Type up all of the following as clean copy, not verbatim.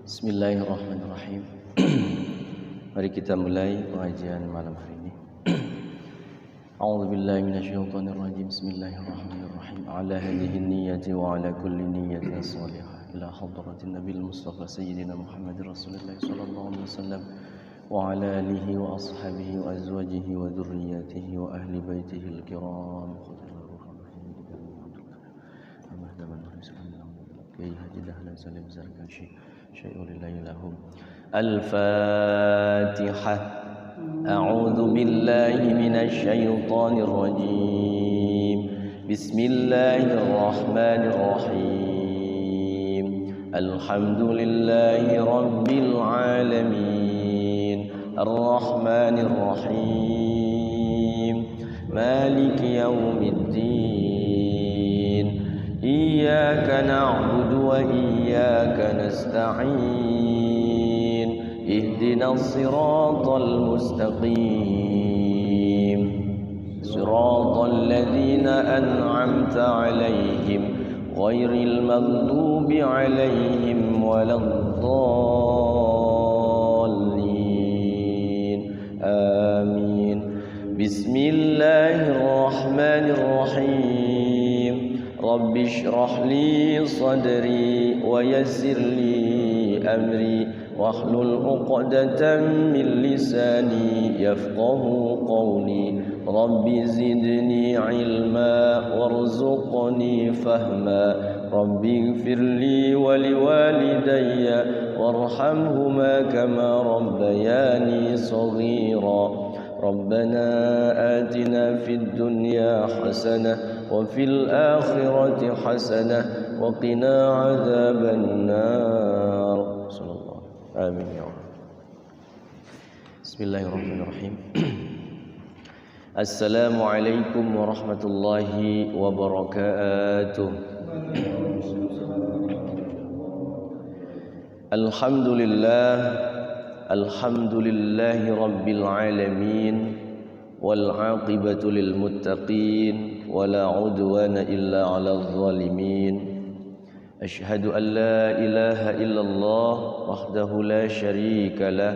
Bismillahirrahmanirrahim. Mari kita mulai pengajian malam hari ini. A'udzubillahi minasyaitonirrajim. Bismillahirrahmanirrahim. Ala hadhihi niyyati wa ala kulli niyyatin shalihah ila hadratin nabiyil mustafa sayyidina Muhammadir Rasulullah sallallahu alaihi wasallam wa ala alihi wa ashabihi wa azwajihi wa dhurriyyatihi wa ahli baitihi al-kiram. الفاتحة. أعوذ بالله من الشيطان الرجيم. بسم الله الرحمن الرحيم. الحمد لله رب العالمين الرحمن الرحيم مالك يوم الدين إياك نعبد وإياك نستعين اهدنا الصراط المستقيم صراط الذين أنعمت عليهم غير المغضوب عليهم ولا الضالين آمين. بسم الله الرحمن الرحيم. رب اشرح لي صدري ويسر لي أمري واحلل عقدة من لساني يفقه قولي. رب زدني علما وارزقني فهما. رب اغفر لي ولوالدي وارحمهما كما ربياني صغيرا. ربنا آتنا في الدنيا حسنة وفي الآخرة حسنة وقنا عذاب النار. صلى الله آمين يا رب. بسم الله الرحمن الرحيم. السلام عليكم ورحمة الله وبركاته. الحمد لله الحمد لله رب العالمين والعاقبة للمتقين ولا عدوان إلا على الظالمين. أشهد أن لا إله إلا الله وحده لا شريك له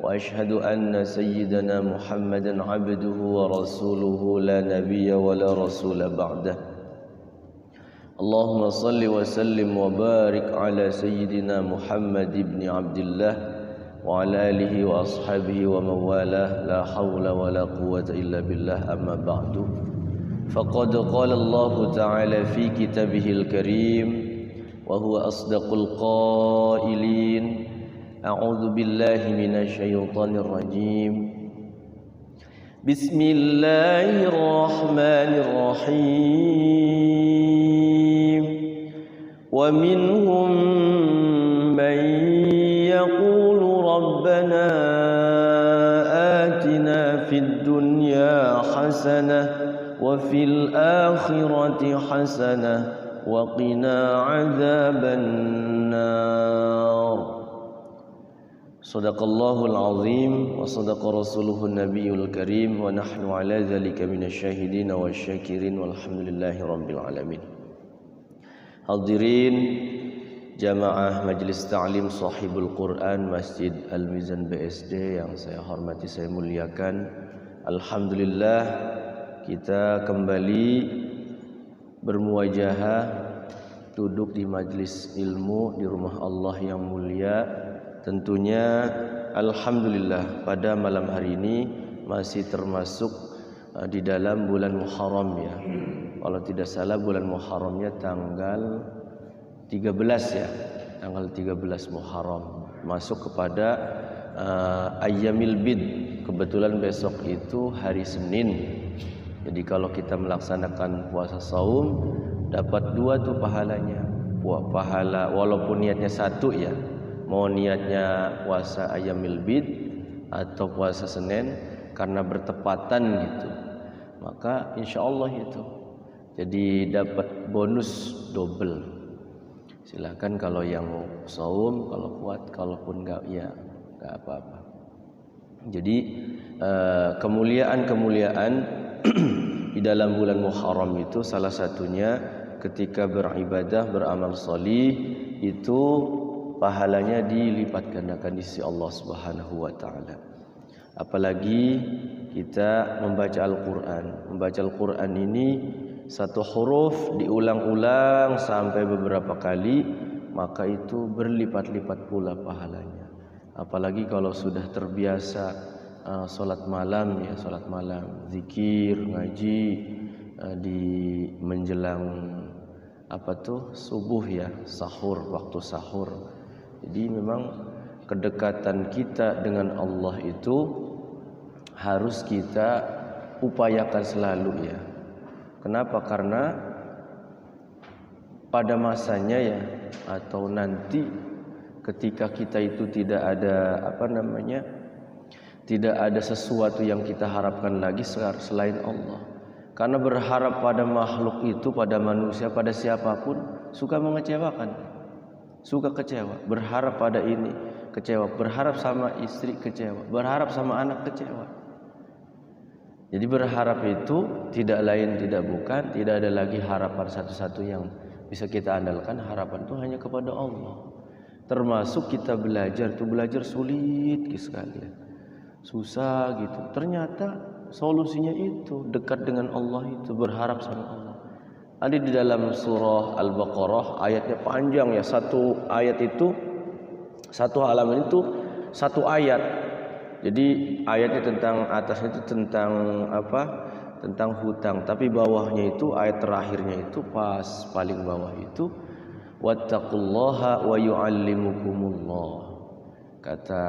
وأشهد أن سيدنا محمدا عبده ورسوله لا نبي ولا رسول بعده. اللهم صل وسلم وبارك على سيدنا محمد بن عبد الله وعلى آله وأصحابه ومن والاه لا حول ولا قوة إلا بالله. أما بعد فقد قال الله تعالى في كتابه الكريم وهو أصدق القائلين. أعوذ بالله من الشيطان الرجيم. بسم الله الرحمن الرحيم. ومنهم من يقول ربنا آتنا في الدنيا حسنة وفي الآخرة حسنة وقنا عذاب النار. صدق الله العظيم وصدق رسوله النبي الكريم ونحن على ذلك من الشاهدين والشاكرين والحمد لله رب العالمين. Hadirin Jamaah Majelis Ta'lim Sahibul Quran Masjid Al-Mizan BSD yang saya hormati, saya muliakan. Alhamdulillah kita kembali bermuajahah duduk di majlis ilmu di rumah Allah yang mulia. Tentunya alhamdulillah pada malam hari ini masih termasuk di dalam bulan Muharram ya. Kalau tidak salah bulan Muharramnya tanggal 13 ya, tanggal 13 Muharram masuk kepada Ayyamil Bid. Kebetulan besok itu hari Senin. Jadi kalau kita melaksanakan puasa saum dapat dua tuh pahalanya. Pahala walaupun niatnya satu ya. Mau niatnya puasa Ayyamil Bid atau puasa Senin karena bertepatan gitu. Maka insyaallah itu. Jadi dapat bonus double. Silakan kalau yang mau saum, kalau kuat, kalaupun enggak ya enggak apa-apa. Jadi kemuliaan-kemuliaan di dalam bulan Muharram itu salah satunya ketika beribadah, beramal sholih itu pahalanya dilipat gandakan di sisi Allah Subhanahu wa taala. Apalagi kita membaca Al-Qur'an. Membaca Al-Qur'an ini satu huruf diulang-ulang sampai beberapa kali, maka itu berlipat-lipat pula pahalanya. Apalagi kalau sudah terbiasa salat malam ya, salat malam, zikir, ngaji di menjelang subuh ya, sahur, waktu sahur. Jadi memang kedekatan kita dengan Allah itu harus kita upayakan selalu ya. Kenapa? Karena pada masanya ya, atau nanti ketika kita itu tidak ada tidak ada sesuatu yang kita harapkan lagi selain Allah. Karena berharap pada makhluk itu, pada manusia, pada siapapun suka mengecewakan, suka kecewa. Berharap pada ini kecewa, berharap sama istri kecewa, berharap sama anak kecewa. Jadi berharap itu tidak lain tidak bukan, tidak ada lagi harapan satu-satu yang bisa kita andalkan. Harapan itu hanya kepada Allah. Termasuk kita belajar sulit sekali ya, susah gitu. Ternyata solusinya itu dekat dengan Allah, itu berharap sama Allah. Ada di dalam surah Al-Baqarah, ayatnya panjang ya, satu ayat itu, satu halaman itu satu ayat. Jadi ayatnya tentang atasnya itu tentang tentang hutang, tapi bawahnya itu ayat terakhirnya itu pas paling bawah itu wattaqullaha wa yu'allimukumullah. Kata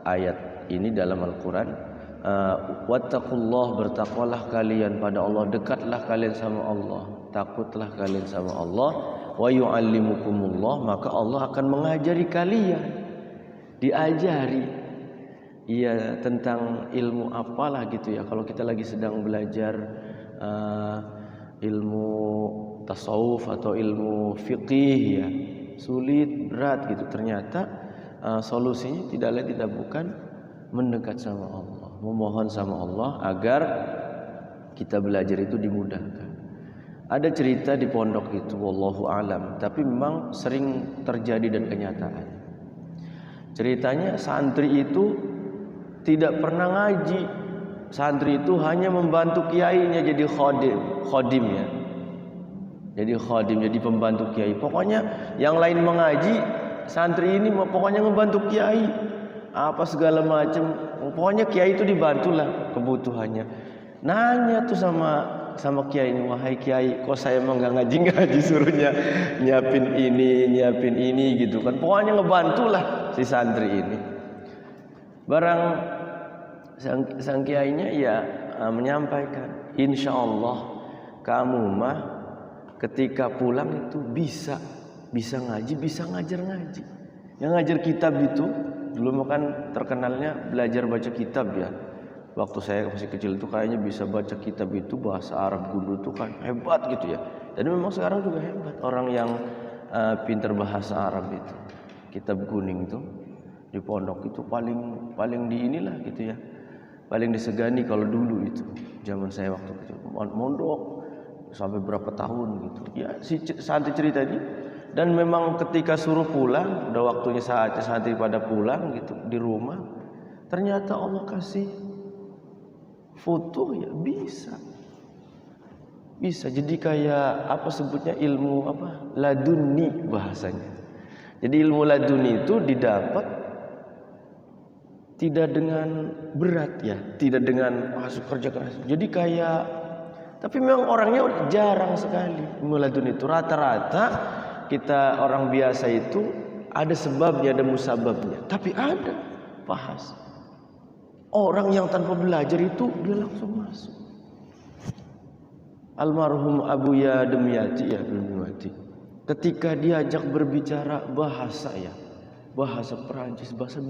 ayat ini dalam Al-Qur'an, wattaqullah, bertakwalah kalian pada Allah, dekatlah kalian sama Allah, takutlah kalian sama Allah, wa yu'allimukumullah, maka Allah akan mengajari kalian, diajari ya tentang ilmu apalah gitu ya. Kalau kita lagi sedang belajar ilmu tasawuf atau ilmu fiqih ya, sulit, berat gitu, ternyata solusinya tidak lain tidak bukan mendekat sama Allah, memohon sama Allah agar kita belajar itu dimudahkan. Ada cerita di pondok itu, wallahu alam, tapi memang sering terjadi dan kenyataan. Ceritanya santri itu tidak pernah ngaji. Santri itu hanya membantu kiainya jadi khodim ya. Jadi khodim, jadi pembantu kiai. Pokoknya yang lain mengaji, santri ini pokoknya membantu kiai. Apa segala macam, pokoknya kiai itu dibantulah kebutuhannya. Nanya tuh sama kiai ini, wahai kiai, kok saya emang nggak ngaji suruhnya nyiapin ini gitu kan. Pokoknya ngebantulah si santri ini. Barang sang kiainya ya menyampaikan, insya Allah kamu mah ketika pulang itu bisa ngaji, bisa ngajar ngaji. Yang ngajar kitab itu dulu kan terkenalnya belajar baca kitab ya. Waktu saya masih kecil itu kayaknya bisa baca kitab itu bahasa Arab dulu tuh kan hebat gitu ya. Dan memang sekarang juga hebat orang yang pintar bahasa Arab itu. Kitab kuning itu di pondok itu paling di inilah gitu ya. Paling disegani kalau dulu itu. Zaman saya waktu kecil mondok sampai berapa tahun gitu. Ya si santri cerita ini. Dan memang ketika suruh pulang, udah waktunya saatnya santri pada pulang gitu di rumah, ternyata Allah kasih foto ya bisa jadi kayak sebutnya ilmu laduni bahasanya. Jadi ilmu laduni itu didapat tidak dengan berat ya, tidak dengan masuk kerja keras. Jadi tapi memang orangnya jarang sekali ilmu laduni itu. Rata-rata kita orang biasa itu ada sebabnya, ada musababnya, tapi ada bahas. Orang yang tanpa belajar itu dia langsung masuk. Almarhum Abuya Demyati ya, ketika diajak berbicara bahasa Perancis, bahasa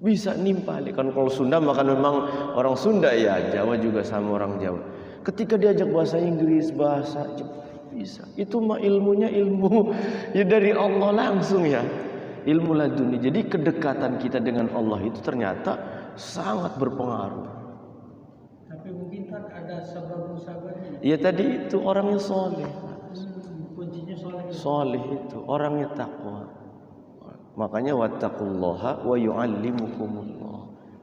bisa nimpali. Kan kalau Sunda makan memang orang Sunda ya, Jawa juga sama orang Jawa. Ketika diajak bahasa Inggris, bahasa Jepang, bisa. Itu mah ilmunya ilmu ya dari Allah langsung ya, ilmu laduni. Jadi kedekatan kita dengan Allah itu ternyata sangat berpengaruh. Tapi mungkin kan ada sebab musababnya. Ya tadi itu orangnya soleh. Kuncinya soleh soleh itu orangnya takwa. Makanya wattaqullaha wa yu'allimukumullah.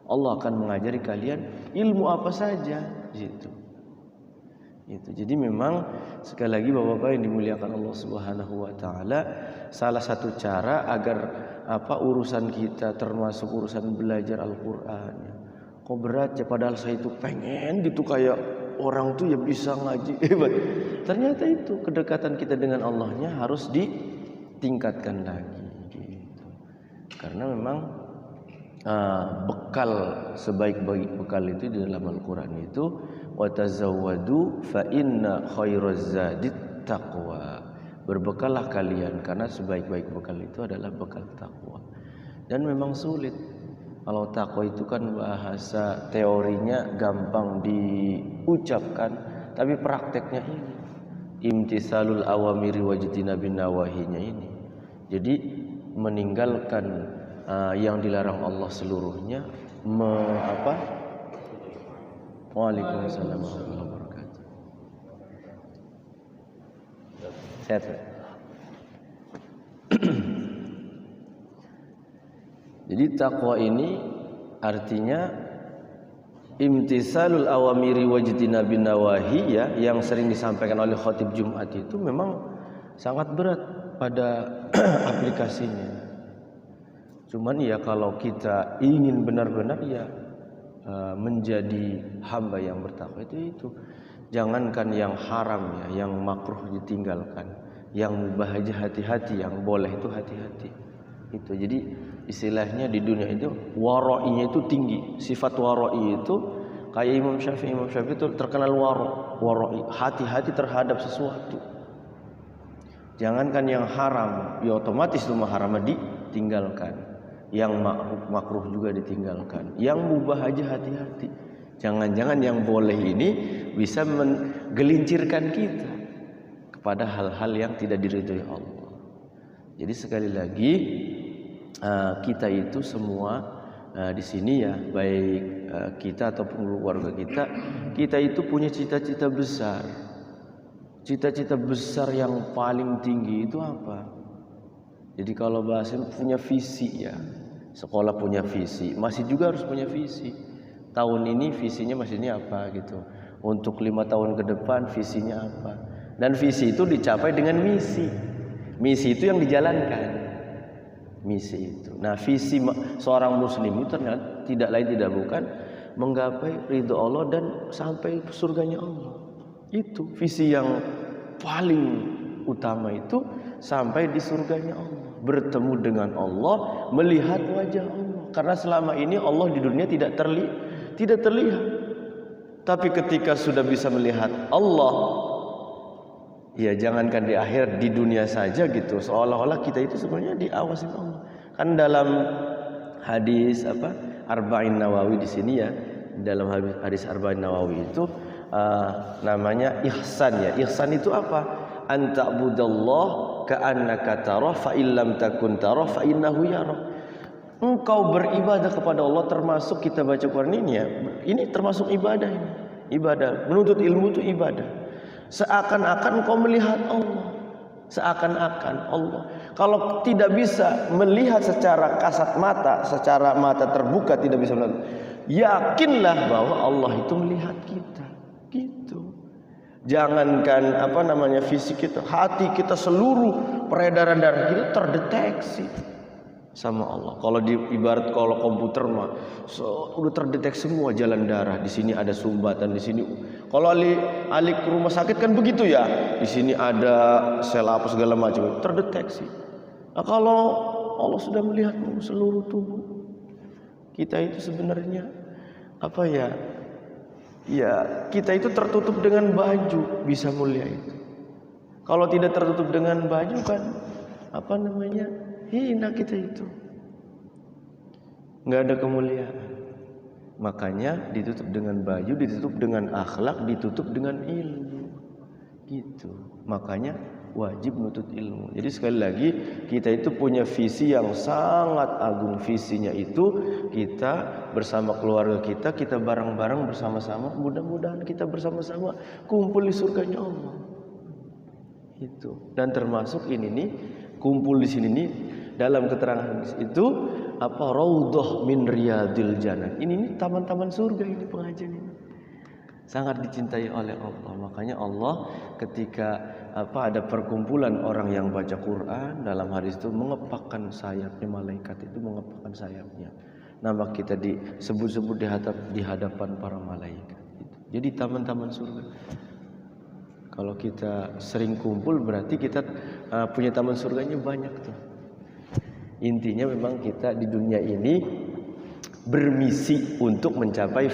Allah akan mengajari kalian ilmu apa saja gitu. Itu. Jadi memang sekali lagi Bapak-bapak yang dimuliakan Allah Subhanahu wa taala, salah satu cara agar urusan kita termasuk urusan belajar Al-Qur'an. Kok berat ya, padahal saya itu pengen gitu kayak orang tuh ya bisa ngaji. Ternyata itu kedekatan kita dengan Allahnya harus ditingkatkan lagi gitu. Karena memang bekal sebaik-baik bekal itu di dalam Al-Qur'an itu watazawwadu fa inna khairaz zadit taqwa. Berbekallah kalian karena sebaik-baik bekal itu adalah bekal takwa. Dan memang sulit. Kalau takwa itu kan bahasa teorinya gampang diucapkan, tapi prakteknya ini imtisalul awamiri wajtinabin nawahinya ini. Jadi meninggalkan yang dilarang Allah seluruhnya, Waalaikumsalam warahmatullahi wabarakatuh. Sehat. Jadi takwa ini artinya imtisalul awamiri wajtinabin nawahi, ya, yang sering disampaikan oleh khatib Jumat itu memang sangat berat pada aplikasinya. Cuman ya kalau kita ingin benar-benar ya menjadi hamba yang bertakwa itu jangankan yang haram ya, yang makruh ditinggalkan, yang mubah aja hati-hati, yang boleh itu hati-hati. Itu jadi istilahnya di dunia itu wara'inya itu tinggi. Sifat wara'i itu kayak Imam Syafi'i itu terkenal wara'i, hati-hati terhadap sesuatu. Jangankan yang haram, ya otomatis itu haram ditinggalkan. Yang makruh juga ditinggalkan. Yang mubah aja hati-hati. Jangan-jangan yang boleh ini bisa menggelincirkan kita kepada hal-hal yang tidak diridhoi Allah. Jadi sekali lagi kita itu semua di sini ya, baik kita ataupun keluarga kita itu punya cita-cita besar. Cita-cita besar yang paling tinggi itu apa? Jadi kalau bahasa punya visi ya, sekolah punya visi, masih juga harus punya visi. Tahun ini visinya masih ini apa gitu. Untuk 5 tahun ke depan visinya apa. Dan visi itu dicapai dengan misi. Misi itu yang dijalankan. Misi itu. Nah visi seorang muslim itu ternyata tidak lain tidak bukan menggapai ridho Allah dan sampai surganya Allah. Itu visi yang paling utama, itu sampai di surganya Allah, bertemu dengan Allah, melihat wajah Allah. Karena selama ini Allah di dunia tidak terlihat. Tapi ketika sudah bisa melihat Allah, ya jangankan di akhir, di dunia saja gitu, seolah-olah kita itu sebenarnya diawasin Allah. Kan dalam hadis Arba'in Nawawi di sini ya, dalam hadis Arba'in Nawawi itu namanya ihsan ya. Ihsan itu apa? Anta'budallah ka'annaka tarah fa illam takun tarah fa innahu yarah. Engkau beribadah kepada Allah, termasuk kita baca Quran ini ya. Ini termasuk ibadah ini. Ibadah, menuntut ilmu itu ibadah. Seakan-akan engkau melihat Allah. Seakan-akan Allah. Kalau tidak bisa melihat secara kasat mata, secara mata terbuka tidak bisa melihat, yakinlah bahwa Allah itu melihat kita. Gitu. Jangankan fisik kita, hati kita, seluruh peredaran darah kita terdeteksi sama Allah. Kalau ibarat kalau komputer mah udah terdeteksi semua jalan darah. Di sini ada sumbatan, di sini. Kalau alik ke rumah sakit kan begitu ya. Di sini ada sel apa segala macam terdeteksi. Nah, kalau Allah sudah melihat seluruh tubuh kita itu sebenarnya ya kita itu tertutup dengan baju bisa mulia itu. Kalau tidak tertutup dengan baju kan hina kita itu, nggak ada kemuliaan. Makanya ditutup dengan baju, ditutup dengan akhlak, ditutup dengan ilmu gitu. Makanya wajib menuntut ilmu. Jadi sekali lagi kita itu punya visi yang sangat agung. Visinya itu kita bersama keluarga kita bareng-bareng bersama-sama, mudah-mudahan kita bersama-sama kumpul di surganya Allah. Itu. Dan termasuk ini nih kumpul di sini nih dalam keterangan itu apa raudhah min riyadil jannah. Ini nih taman-taman surga ini pengajian ini. Sangat dicintai oleh Allah. Makanya Allah ketika ada perkumpulan orang yang baca Quran dalam hadis itu mengepakkan sayapnya, malaikat itu mengepakkan sayapnya. Nama kita disebut-sebut di hadapan para malaikat. Jadi taman-taman surga. Kalau kita sering kumpul berarti kita punya taman surganya banyak tuh. Intinya memang kita di dunia ini bermisi untuk mencapai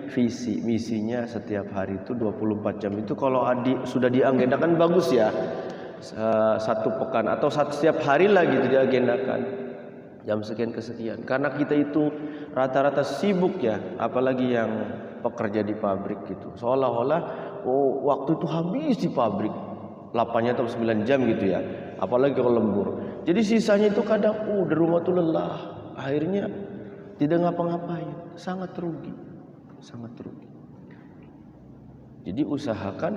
visi. Misinya setiap hari itu 24 jam itu kalau sudah diagendakan bagus ya. Satu pekan atau setiap hari lah gitu diagendakan. Jam sekian ke sekian. Karena kita itu rata-rata sibuk ya, apalagi yang pekerja di pabrik gitu. Seolah-olah waktu itu habis di pabrik 8 atau 9 jam gitu ya. Apalagi kalau lembur. Jadi sisanya itu kadang di rumah tuh lelah. Akhirnya tidak ngapa-ngapain, sangat rugi. Sangat rugi. Jadi usahakan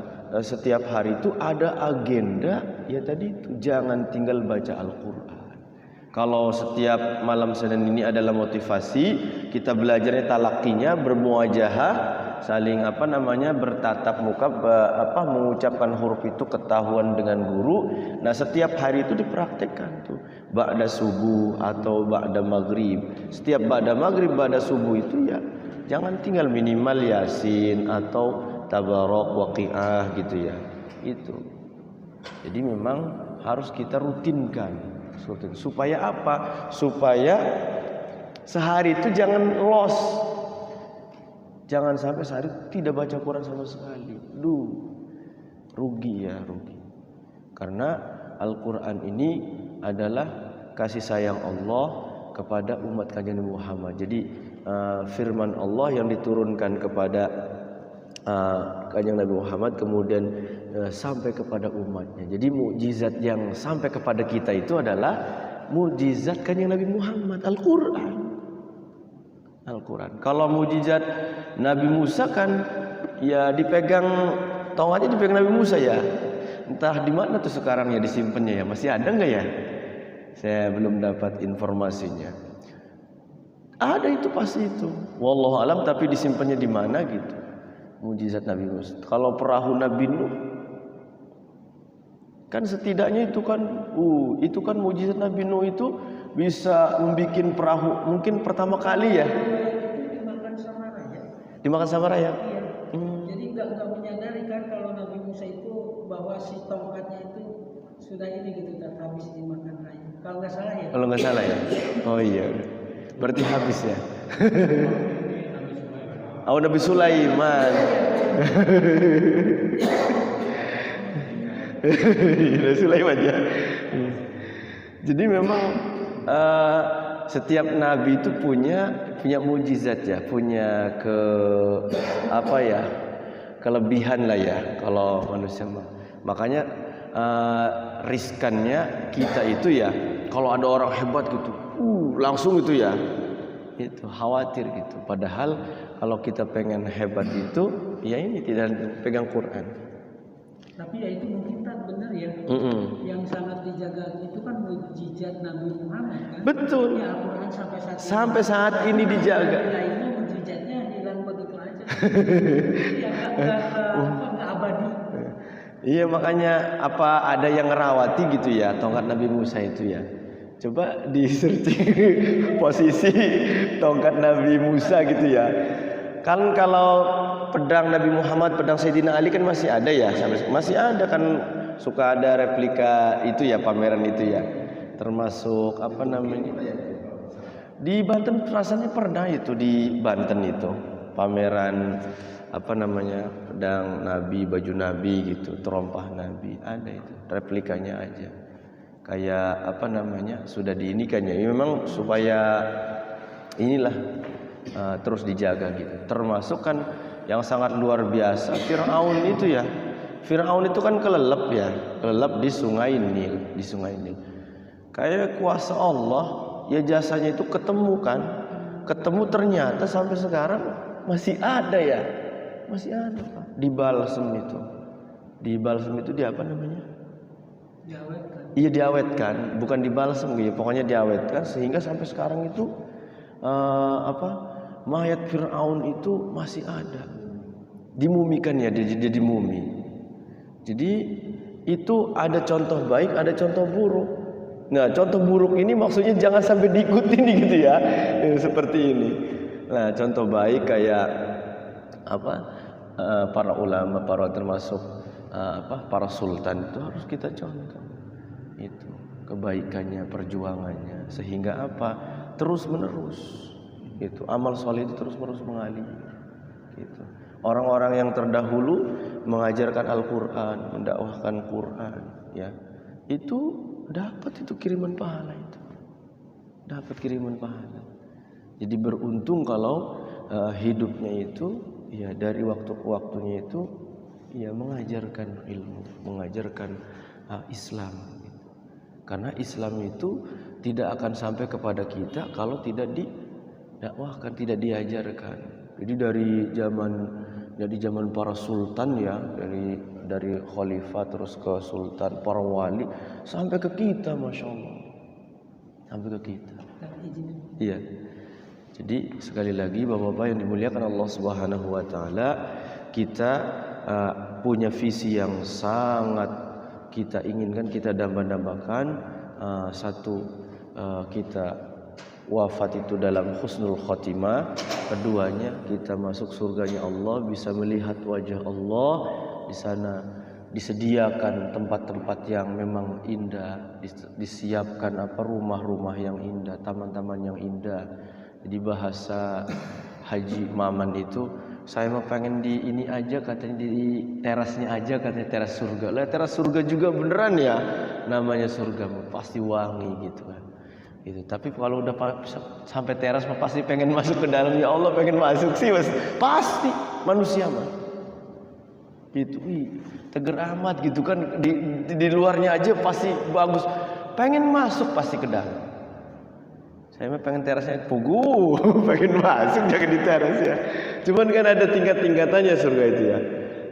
setiap hari itu ada agenda ya tadi itu jangan tinggal baca Al-Qur'an. Kalau setiap malam Senin ini adalah motivasi, kita belajarnya talakinya bermuajahah, saling bertatap muka, mengucapkan huruf itu ketahuan dengan guru. Nah, setiap hari itu dipraktekkan tuh. Ba'da subuh atau ba'da maghrib. Setiap ba'da maghrib, ba'da subuh itu ya jangan tinggal minimal Yasin atau Tabarok, Waqiah gitu ya. Itu. Jadi memang harus kita rutinkan. Supaya apa? Supaya sehari itu jangan loss. Jangan sampai sehari tidak baca Quran sama sekali. Rugi ya, rugi. Karena Al-Quran ini adalah kasih sayang Allah kepada umat Kanjeng Muhammad. Jadi firman Allah yang diturunkan kepada Kanjeng Nabi Muhammad kemudian sampai kepada umatnya. Jadi mukjizat yang sampai kepada kita itu adalah mukjizat Kanjeng Nabi Muhammad, Al-Quran. Al-Quran. Kalau mukjizat Nabi Musa kan ya dipegang tongkatnya dipegang Nabi Musa ya. Entah di mana tuh sekarang ya disimpannya ya. Masih ada enggak ya? Saya belum dapat informasinya. Ada itu pasti itu. Wallahu alam tapi disimpannya di mana gitu. Mukjizat Nabi Musa. Kalau perahu Nabi Nuh kan setidaknya itu kan mukjizat Nabi Nuh itu bisa membuat perahu mungkin pertama kali ya. Dimakan sama raja. Dimakan sama raja. Iya. Jadi enggak menyadari kan kalau Nabi Musa itu bahwa si tongkatnya itu sudah ini gitu dan habis dimakan raja. Kalau nggak salah ya. Kalau nggak salah ya. Oh iya. Berarti habis ya. Nabi Sulaiman. Nabi Sulaiman ya. Jadi memang setiap nabi itu punya mukjizat ya, punya kelebihan lah ya kalau manusia. Makanya riskannya kita itu ya kalau ada orang hebat gitu, langsung itu ya. Itu khawatir gitu. Padahal kalau kita pengen hebat itu ya ini tidak pegang Quran. Tapi ya itu mungkin tak benar ya. Yang sangat dijaga itu kan mukjizat Nabi Muhammad kan. Betul. Ya Al-Quran sampai saat ini dijaga. Lainnya mukjizatnya hilang begitu aja. Ya nggak abadi. Iya makanya ada yang ngerawati gitu ya tongkat Nabi Musa itu ya. Coba di searching posisi tongkat Nabi Musa gitu ya. Kan kalau pedang Nabi Muhammad, pedang Sayyidina Ali kan masih ada ya, masih ada kan suka ada replika itu ya pameran itu ya. Termasuk di Banten rasanya pernah itu di Banten itu pameran pedang Nabi, baju Nabi gitu, terompah Nabi ada itu replikanya aja. Kayak sudah diinikannya ya, memang supaya inilah terus dijaga gitu. Termasuk kan yang sangat luar biasa Fir'aun itu ya. Fir'aun itu kan kelelep di Sungai Nil, Kayak kuasa Allah ya jasanya itu ketemu ternyata sampai sekarang masih ada ya. Masih ada Pak. Di Balsem itu. Di Balsem itu di apa namanya? Diawetkan. Iya diawetkan, bukan dibalsem gitu. Pokoknya diawetkan sehingga sampai sekarang itu mayat Fir'aun itu masih ada. Dimumikan ya, jadi mumi. Jadi itu ada contoh baik, ada contoh buruk. Nah, contoh buruk ini maksudnya jangan sampai diikutin gitu ya. Seperti ini. Nah, contoh baik kayak para ulama, termasuk para sultan itu harus kita contoh. Itu kebaikannya, perjuangannya, sehingga terus menerus. Itu amal soleh itu terus menerus mengalir. Gitu. Orang-orang yang terdahulu mengajarkan Al-Quran, mendakwahkan Quran, ya itu dapat itu kiriman pahala itu, dapat kiriman pahala. Jadi beruntung kalau hidupnya itu ya dari waktu ke waktunya itu ya mengajarkan ilmu, mengajarkan Islam. Karena Islam itu tidak akan sampai kepada kita kalau tidak didakwahkan, tidak diajarkan. Jadi dari zaman para sultan ya, dari khalifah terus ke sultan, para wali sampai ke kita, masya Allah, sampai ke kita. Iya. Jadi sekali lagi bapak-bapak yang dimuliakan Allah Subhanahu Wa Taala, kita punya visi yang sangat kita inginkan, kita damba-dambakan. Satu, kita wafat itu dalam husnul khotimah. Keduanya, kita masuk surganya Allah, bisa melihat wajah Allah. Di sana disediakan tempat-tempat yang memang indah, disiapkan rumah-rumah yang indah, taman-taman yang indah. Jadi bahasa Haji Maman itu, saya mau pengen di ini aja, katanya di terasnya aja, katanya teras surga. Lah teras surga juga beneran ya, namanya surga pasti wangi gitu kan. Gitu. Tapi kalau udah sampai teras pasti pengen masuk ke dalam. Ya Allah, pengen masuk sih mas, pasti manusia mah gitu. Teger amat gitu kan, di luarnya aja pasti bagus, pengen masuk pasti ke dalam. Saya mah pengen terasnya pugu, pengen masuk jangan di teras ya. Cuman kan ada tingkat-tingkatannya surga itu ya.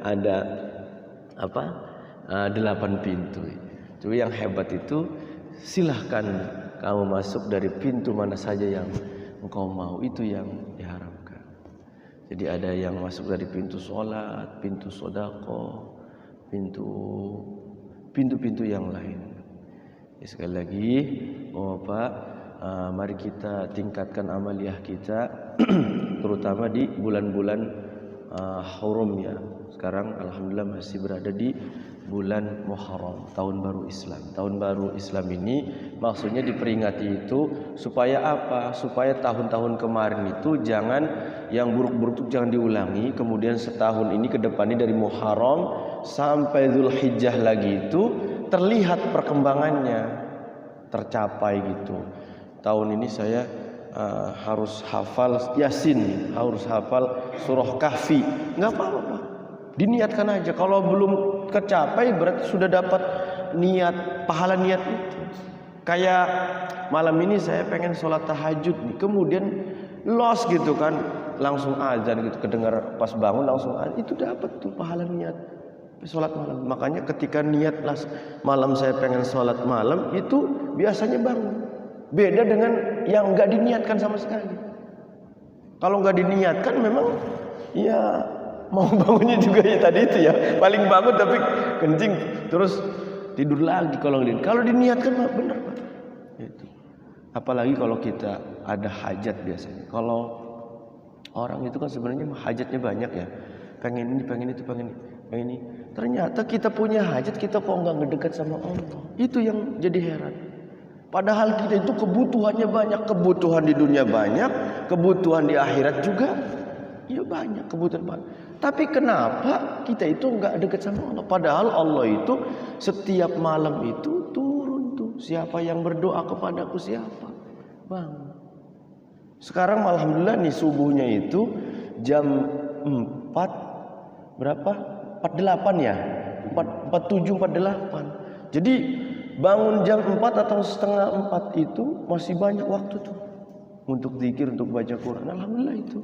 Ada 8 pintu. Cuma yang hebat itu silahkan kamu masuk dari pintu mana saja yang engkau mau, itu yang diharapkan. Jadi ada yang masuk dari pintu sholat, pintu sodako, pintu-pintu yang lain. Ya, sekali lagi, Bapak, mari kita tingkatkan amaliyah kita, terutama di bulan-bulan hurum ya. Sekarang alhamdulillah masih berada di bulan Muharram, tahun baru Islam. Tahun baru Islam ini maksudnya diperingati itu supaya apa? Supaya tahun-tahun kemarin itu jangan, yang buruk-buruk itu jangan diulangi. Kemudian setahun ini ke depannya dari Muharram sampai Dzulhijjah lagi itu terlihat perkembangannya, tercapai gitu. Tahun ini saya harus hafal Yasin, harus hafal surah Kahfi. Nggak apa-apa, diniatkan aja. Kalau belum kecapai berarti sudah dapat niat, pahala niat itu. Kayak malam ini saya pengen sholat tahajud nih, kemudian los gitu kan, langsung azan gitu, kedengar pas bangun langsung azan, itu dapat tuh pahala niat sholat malam. Makanya ketika niat malam saya pengen sholat malam, itu biasanya bangun. Beda dengan yang nggak diniatkan sama sekali. Kalau nggak diniatkan memang ya mau bangunnya juga ya tadi itu ya, paling bangun tapi kencing terus tidur lagi. Kalau diniatkan mah benar Pak. Itu. Apalagi kalau kita ada hajat biasanya. Kalau orang itu kan sebenarnya hajatnya banyak ya. Pengen ini, pengen itu, pengen ini. Ternyata kita punya hajat, kita kok nggak ngedekat sama Allah. Itu yang jadi heran. Padahal kita itu kebutuhannya banyak, kebutuhan di dunia banyak, kebutuhan di akhirat juga, ya banyak kebutuhan banyak. Tapi kenapa kita itu nggak dekat sama Allah? Padahal Allah itu setiap malam itu turun tuh. Siapa yang berdoa kepadaku siapa? Bang. Sekarang alhamdulillah nih subuhnya itu jam 4 berapa? 48 ya? 47, 48. Jadi bangun jam 4 atau setengah 4 itu masih banyak waktu tuh untuk zikir, untuk baca Quran. Alhamdulillah itu.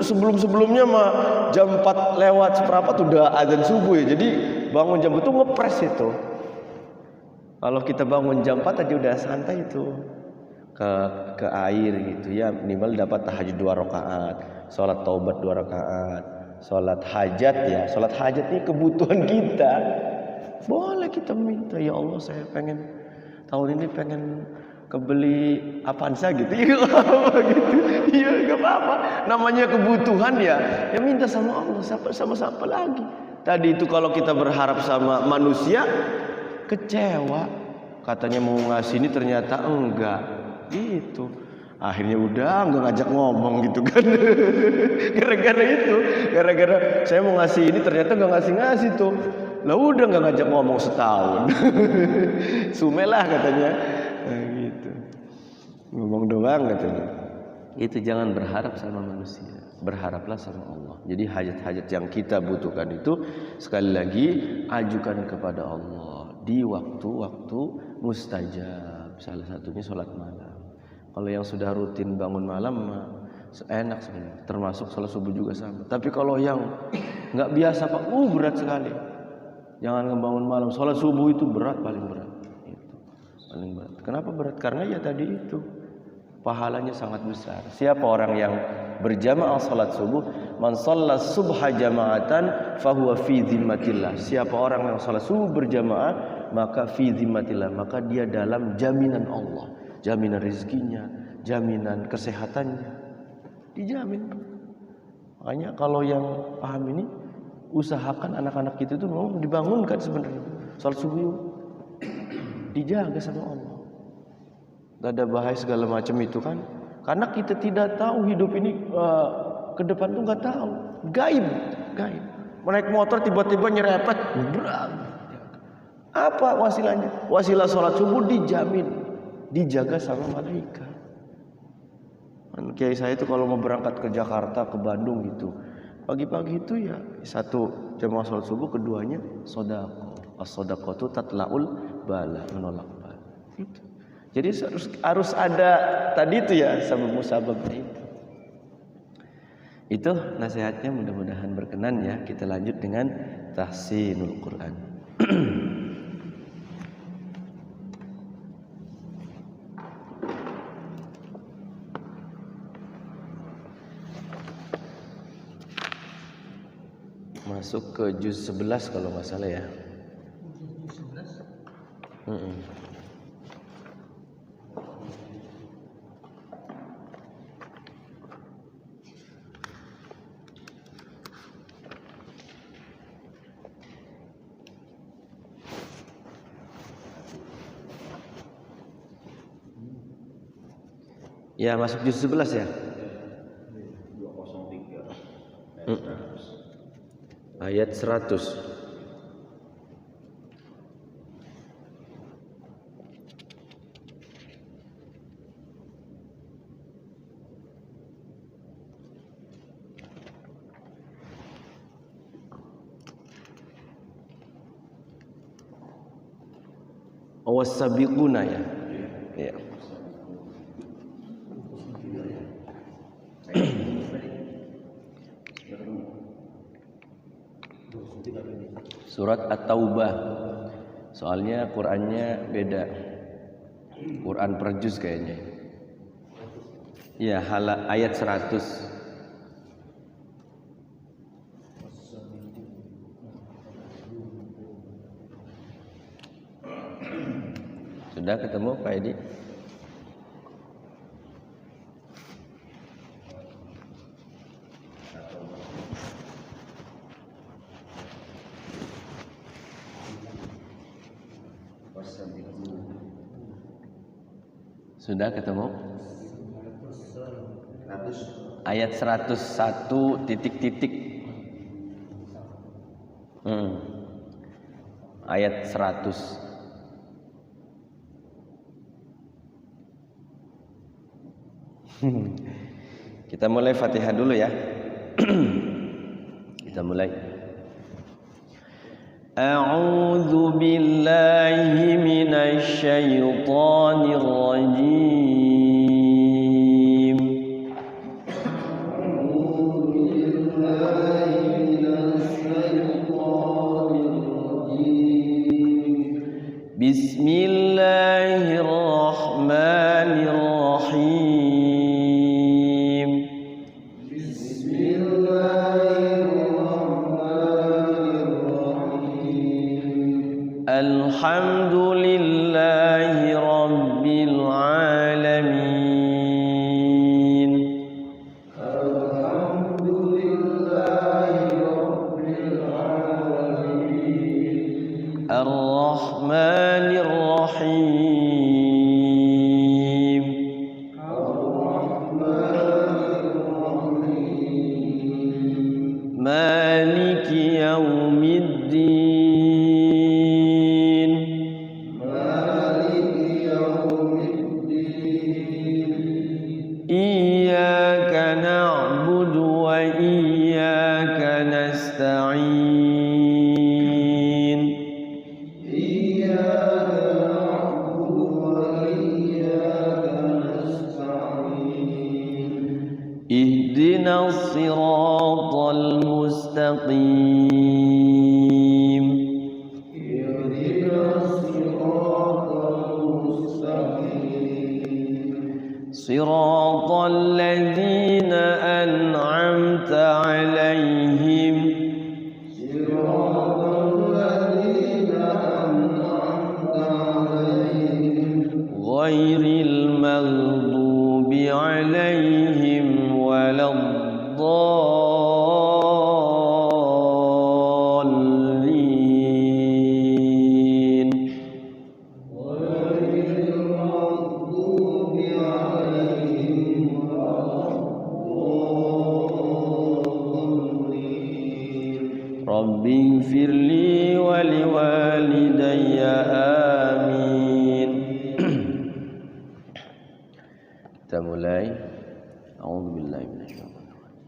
Sebelum-sebelumnya mah jam 4 lewat seperempat udah azan subuh ya. Jadi bangun jam itu ngepres itu. Kalau kita bangun jam 4 aja udah santai itu. Ke air gitu ya, minimal dapat tahajud 2 rakaat, salat taubat 2 rakaat, salat hajat ya. Salat hajat ini kebutuhan kita. Boleh kita minta, ya Allah saya pengen tahun ini pengen kebeli Avanza gitu. Ya enggak apa-apa gitu. Iya enggak apa-apa. Namanya kebutuhan ya. Ya minta sama Allah, sama siapa lagi. Tadi itu kalau kita berharap sama manusia kecewa. Katanya mau ngasih ini ternyata enggak. Gitu. Akhirnya udah enggak ngajak ngomong gitu kan. Gara-gara itu, gara-gara saya mau ngasih ini ternyata enggak ngasih tuh. Lah udah enggak ngajak ngomong setahun. Sumelah katanya. Nah, gitu. Ngomong doang katanya. Itu jangan berharap sama manusia, berharaplah sama Allah. Jadi hajat-hajat yang kita butuhkan itu sekali lagi ajukan kepada Allah di waktu-waktu mustajab. Salah satunya sholat malam. Kalau yang sudah rutin bangun malam enak sebenarnya, termasuk sholat subuh juga sama. Tapi kalau yang nggak biasa Pak, berat sekali. Jangan ngebangun malam. Sholat subuh itu berat, paling berat. Itu paling berat. Kenapa berat? Karena ya tadi itu pahalanya sangat besar. Siapa orang yang berjamaah salat subuh? Man shalla subha jama'atan fahuwa fi dhimmatillah. Siapa orang yang salat subuh berjamaah, maka fi dhimmatillah, maka dia dalam jaminan Allah, jaminan rezekinya, jaminan kesehatannya, dijamin. Makanya kalau yang paham ini, usahakan anak-anak kita itu mau dibangunkan sebenarnya. Salat subuh dijaga sama Allah. Gak ada bahaya segala macam itu kan, karena kita tidak tahu hidup ini ke depan tuh nggak tahu, gaib. Menaik motor tiba-tiba nyerepet, berat. Apa wasilahnya? Wasilah sholat subuh dijamin, dijaga sama malaikat. Kiai saya itu kalau mau berangkat ke Jakarta, ke Bandung gitu, pagi-pagi itu ya satu jamaah sholat subuh, keduanya sodako. As-sodaqatu tatlaul bala, menolak bala. Itu. Jadi harus ada tadi itu ya sabab-musababnya itu. Itu nasihatnya, mudah-mudahan berkenan ya. Kita lanjut dengan tahsinul Quran. Masuk ke juz 11 kalau nggak salah ya. Juz 11. Ya, masuk juz 11 ya. 203 ayat 100. Awas-sabiquna ya. Ya. Surat At-Taubah. Soalnya Qur'annya beda. Quran per juz kayaknya. Ya, ayat 100. Sudah ketemu Pak Edi? Sudah ketemu? Ayat 101 titik-titik. Ayat 100. Kita mulai Fatihah dulu ya. Kita mulai. A'udzu billahi minasy syaithanir rajim. Bismillahirrahmanirrahim. Alhamdulillahi rabbil alamin. Ar-Rahmanir Rahim. Maliki yaumiddin. Iyyaka na'budu wa iyyaka nasta'in. Ihdinas siratal mustaqim. Siratal ladzina an'amta 'alaihim ghairil maghdubi 'alaihim waladdallin. Rabbi firli wa liwalidayya amin. Kita mulai. A'udzubillahi minasyaitonir rajim.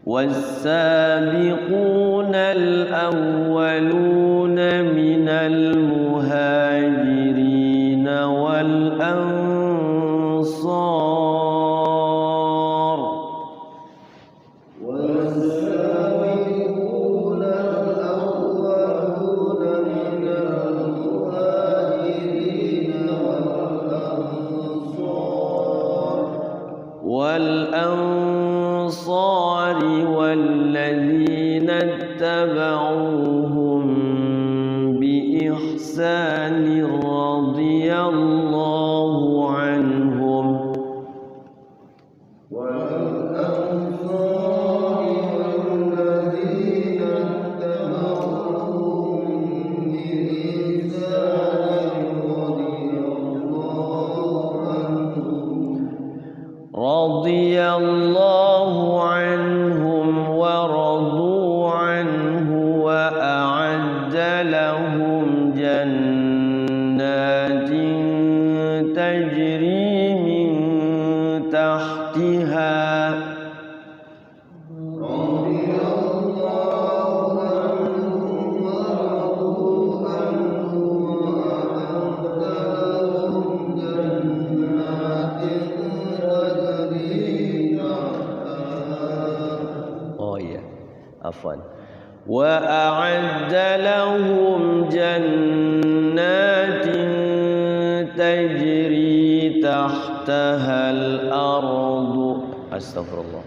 Was-sabiqunal awwaluna minal muhajirin wal ansar. والأنصار والذين اتبعوهم بإحسان رضي الله عنهم. رضي الله عنهم ورضوا عنه وأعد لهم جنات تجري من تحتها afwan wa a'adda lahum jannatin tajri tahtaha al-ardu astaghfirullah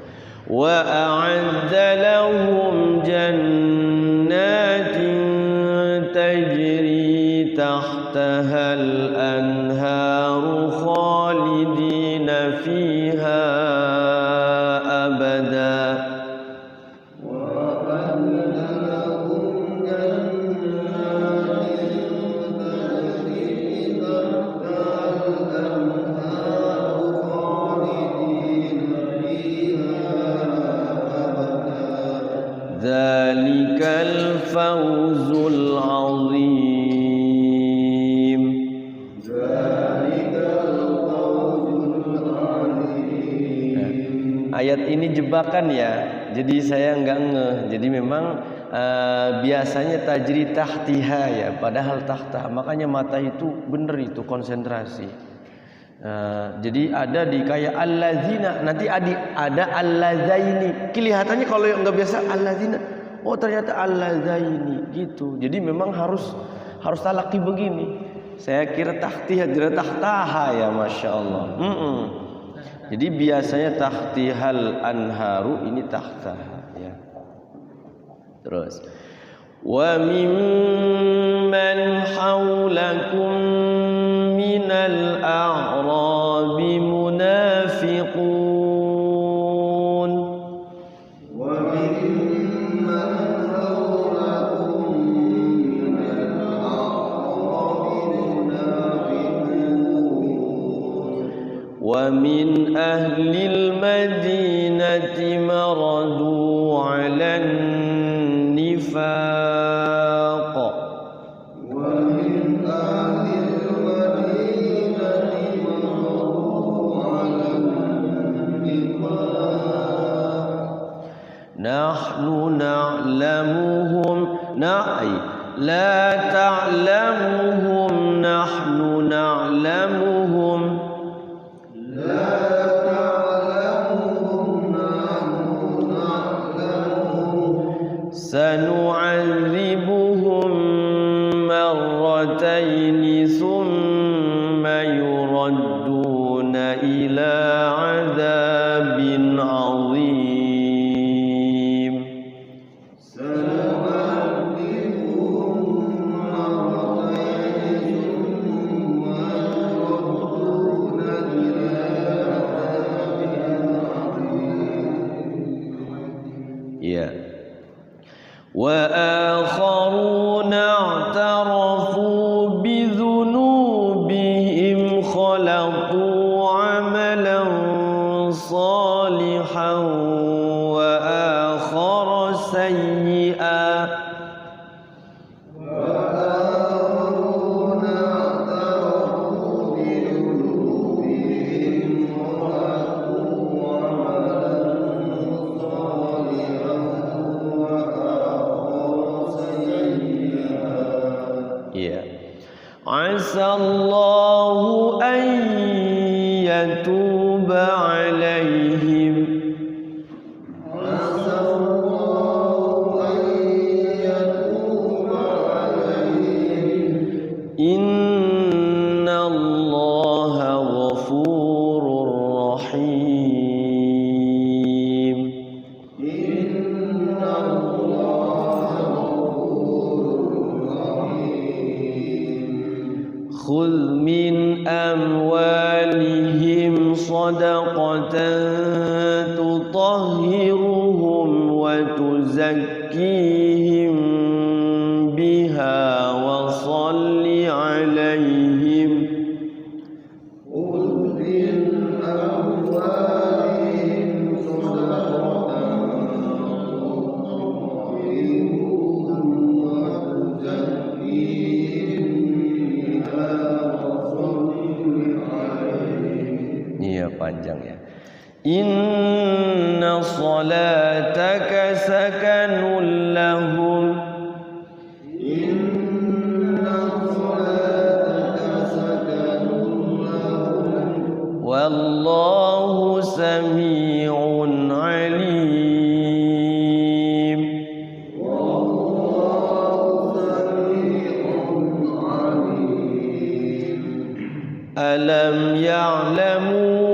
wa a'adda lahum jannatin tajri tahtaha al-anharu khalidina fiha abada. Dzalikal fawzul azim. Ayat ini jebakan ya. Jadi saya enggak ngeh. Jadi memang biasanya tajri tahtiha ya, padahal tahta. Makanya mata itu bener itu konsentrasi. Jadi ada di kayak allazina, nanti ada allazaini. Kelihatannya kalau yang nggak biasa allazina, oh ternyata allazaini gitu. Jadi memang harus talaqi begini. Saya kira tahtihah, tidak tahtaha ya, masya Allah. Jadi biasanya tahtihal anharu, ini tahtaha ya. Terus wa mimman haulakum minal a'rabi munafiqun. ومن أهل المدينة مردوا على النفاق ومن أهل المدينة مردوا على النفاق نحن نعلمهم لا تعلمهم نحن نعلمهم سنعذبهم مرتين ثم يردون إلى عذاب عظيم. سنعذبهم مرتين ثم يردون إلى عذاب عظيم. وآخرون اعترفوا بذنوبهم خلقوا عملا صالحا وآخر سيئا عسى الله أن يتوب عليهم عسى الله أن يتوب عليهم إن الله غفور رحيم. إن الله خذ من أموالهم صدقة تطهرهم وتزكيهم بها وصل عليهم. خذ من أموالهم صدقة تطهرهم وتزكيهم. Iya panjang ya. Inna salataka sakanun lahum. Inna salataka sakanun lahum. Wallahu sami'un alim. Wallahu sami'un alim. Alam ya'lamu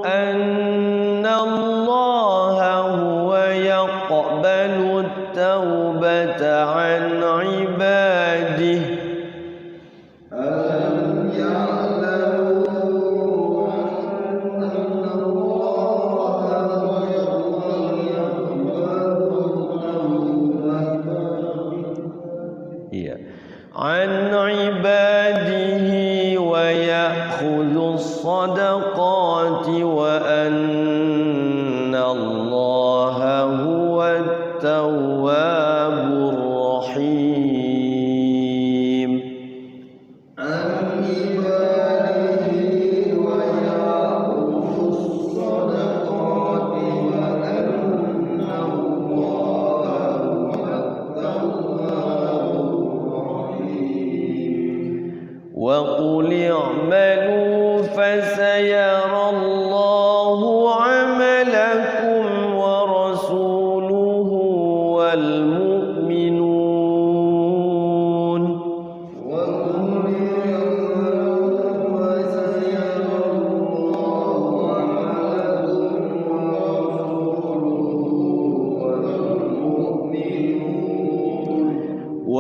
anna Allaha huwa yaqbalu at-taubata 'an 'ibadihi. Alam ya'lamu anna Allaha huwa yaqbalu at-taubata 'an 'ibadihi ويأخذ الصدقات وأن الله هو التواب الرحيم.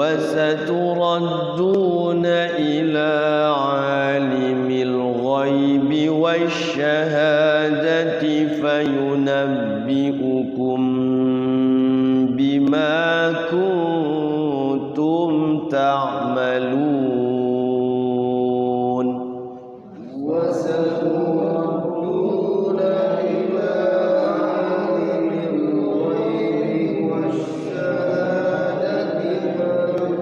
وستردون إلى عالم الغيب والشهادة فينبئكم بما كنتم تعملون وستردون إلى عالم الغيب والشهادة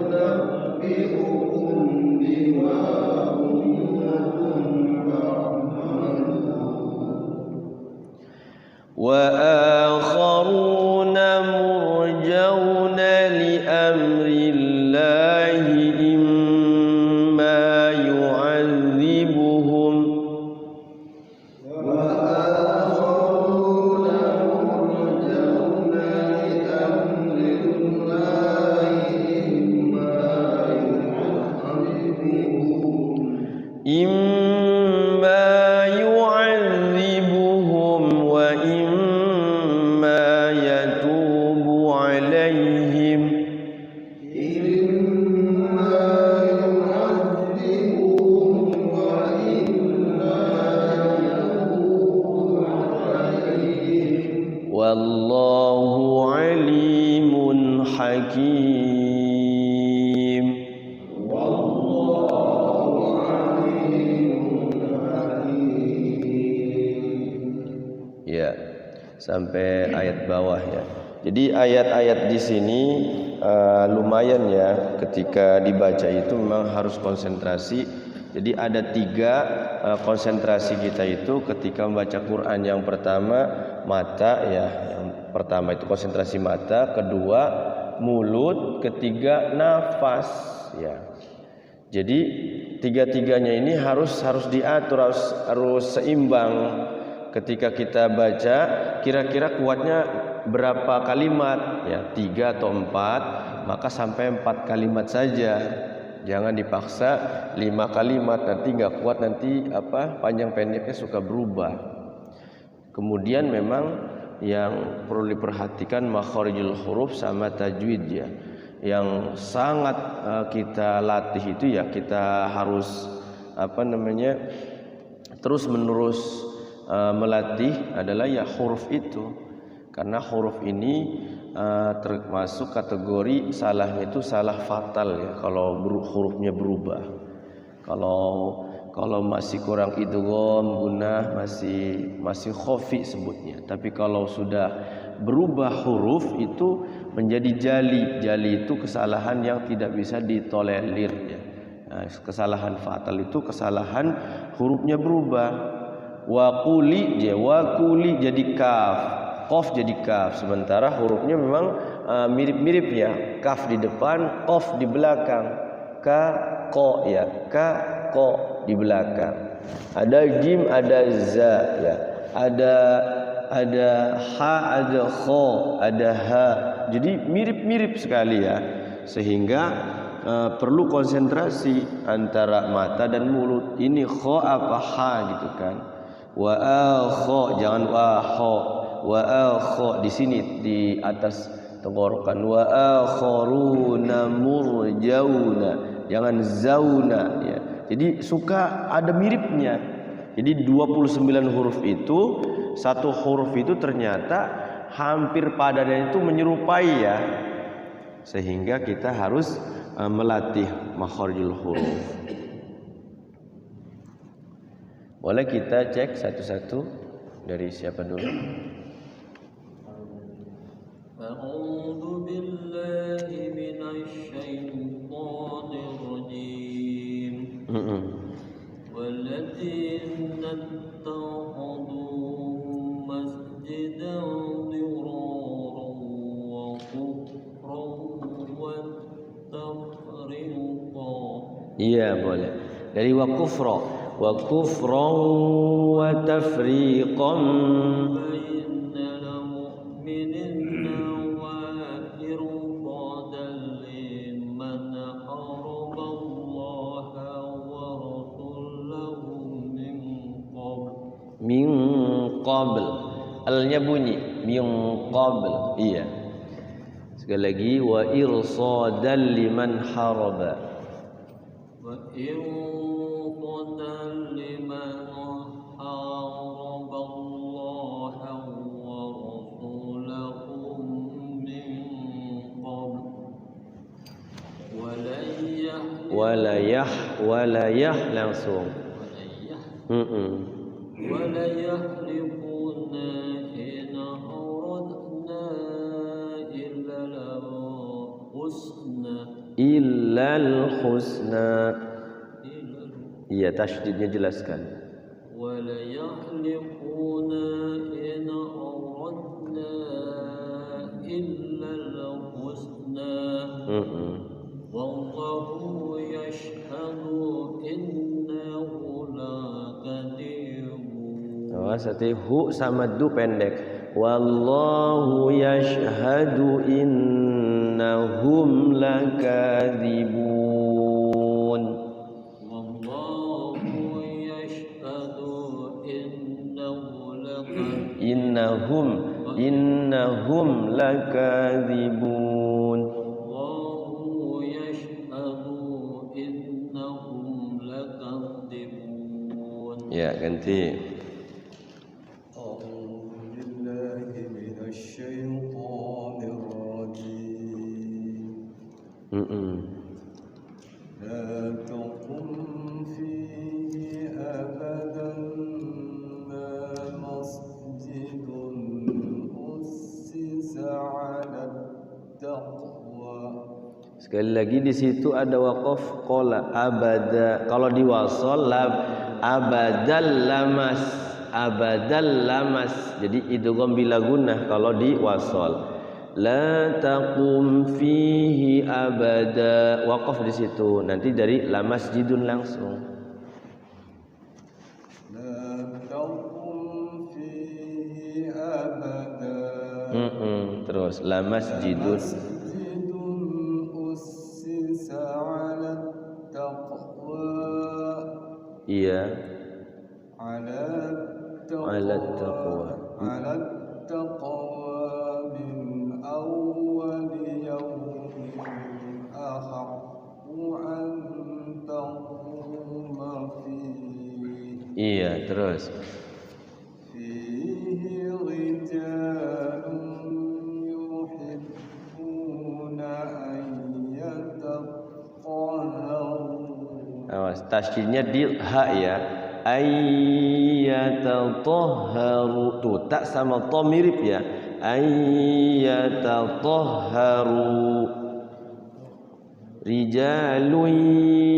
فينبئكم بما كنتم تعملون وآخرون مرجون لأمر الله إما يعذبهم وآخرون مرجون لأمر الله إما يعذبهم وإما يتوب عليهم والله عليم حكيم. Ya, sampai ayat bawah ya. Jadi ayat-ayat di sini lumayan ya, ketika dibaca itu memang harus konsentrasi. Jadi ada 3 konsentrasi kita itu ketika membaca Quran. Yang pertama mata ya, yang pertama itu konsentrasi mata, kedua mulut, ketiga nafas ya. Jadi 3-3-nya ini harus diatur, harus seimbang. Ketika kita baca, kira-kira kuatnya berapa kalimat ya, 3 atau 4, maka sampai 4 kalimat saja. Jangan dipaksa 5 kalimat, nanti nggak kuat, nanti panjang pendeknya suka berubah. Kemudian memang yang perlu diperhatikan makharijul huruf sama tajwid ya. Yang sangat kita latih itu ya, kita harus terus menerus melatih adalah ya huruf itu. Karena huruf ini termasuk kategori salahnya itu salah fatal ya, kalau hurufnya berubah. Kalau masih kurang idgham, gunnah, masih khafi sebutnya. Tapi kalau sudah berubah huruf itu menjadi jali. Jali itu kesalahan yang tidak bisa ditolerir ya. Nah, kesalahan fatal itu kesalahan hurufnya berubah. Waquli jadi kaf, qaf jadi kaf. Sementara hurufnya memang mirip-mirip ya. Kaf di depan, qaf di belakang. Ka, ko ya. Ka, ko di belakang. Ada jim, ada za ya. Ada ha, ada kho, ada ha. Jadi mirip-mirip sekali ya. Sehingga perlu konsentrasi antara mata dan mulut. Ini kho apa ha gitu kan. Wa akho, jangan wa ho. Wa akho di sini di atas tenggorokan. Wa akharuna murjauna, jangan zauna ya. Jadi suka ada miripnya. Jadi 29 huruf itu, satu huruf itu ternyata hampir padannya itu menyerupai ya. Sehingga kita harus melatih makharijul huruf. Boleh kita cek satu-satu dari siapa dulu? A'udzu billahi minasy syaithanir rajim. Walladzina ittakhadhu masjidan diraran wa kufran wa tafriqa. Iya, boleh. Dari wa kufra wa kufran wa tafriqan bainal mu'minina wa irqadan liman haraba Allah wa rasulahu min qabl. Alnya bunyi min qabl. Iya. Sekali lagi wa irsadan liman haraba. Wa irsadan liman haraba Allah wa rasulahu min qabl walayah langsung walayahlifuna in aradna illal husna. Iya, tasydidnya jelaskan. walayahlifuna in aradna illal husna wallahu yashhadu innahu lakadzibun. Sate hu sama du pendek. Wallahu yashhadu innahum lakadzibun. Wallahu yashhadu innahum lakadzibun. Wallahu yashhadu innahum lakadzibun. Ya, ganti. لا تقم فيه أبدا ما مسجد أسس على التقوى. Sekali lagi di situ ada waqaf qala abada. Kalau di wasal abadal lamas. Jadi idgham bila gunnah kalau di wasal. La taqum fihi abada. Waqaf di situ. Nanti dari la masjidun langsung. La taqum fihi abada. Terus la masjidun. Masjidun ussisa 'ala taqwa. Iya. 'ala taqwa. 'ala taqwa min awwal yawmin ahaqqu an taquma fihi. Iya, terus. Fihi rijalun yuhibbuna an yatatahharu. Awas, tasydidnya di ha ya. Ayyatatahharu. Tuh, tak sama to mirip ya. Ayyatatahharu. Rijalun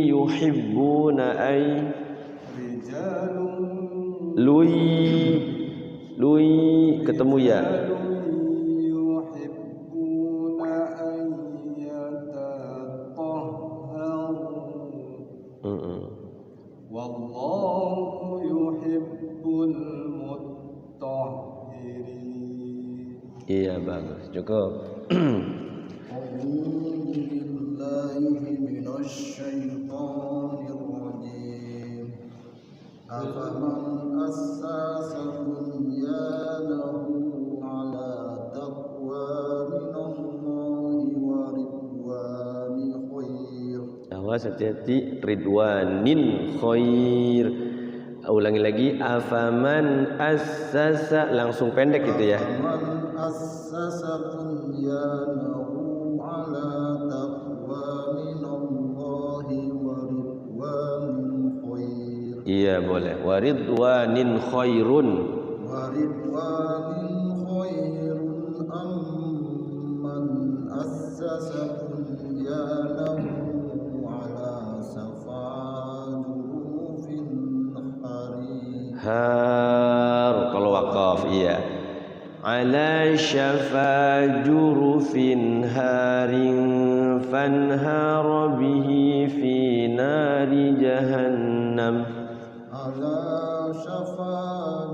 yuhibbuna Rijalun lui ketemu ya. yuhibbuna an yatatahharu. Wallahu yuhibbul mutahhirin. Iya, bagus. Cukup. A'udzu billahi minasy syaithanir rajim. Afaman assasa bunyanahu 'ala taqwa minallahi wa ridwani khair. Awas, hati-hati. Ridwanin khair. Ulangi lagi. Afaman assasa, langsung pendek gitu ya. Afaman assasa bunyanahu 'ala taqwa minallahi wa ridwanin khair. Iya, boleh. Waridwanin khairun. Waridwanin khairun amman assasa bunyanahu 'ala safa jurufin harim. Har kalau waqaf, iya. Ala syafa jurufin harin fanhara bihi fi nari jahannam. Ala syafa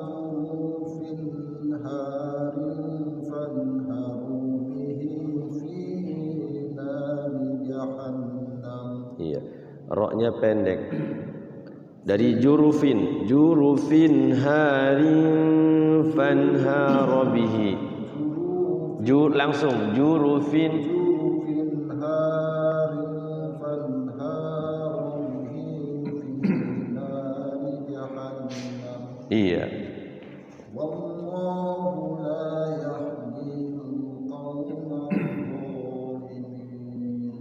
jurufin harin fanharu bihi fi nari jahannam. Iya, roknya pendek. Dari jurufin harin fanhara bihi langsung jurufin جرف هار فانهار به في نار جهنم iya والله لا يهدي القوم الظالمين.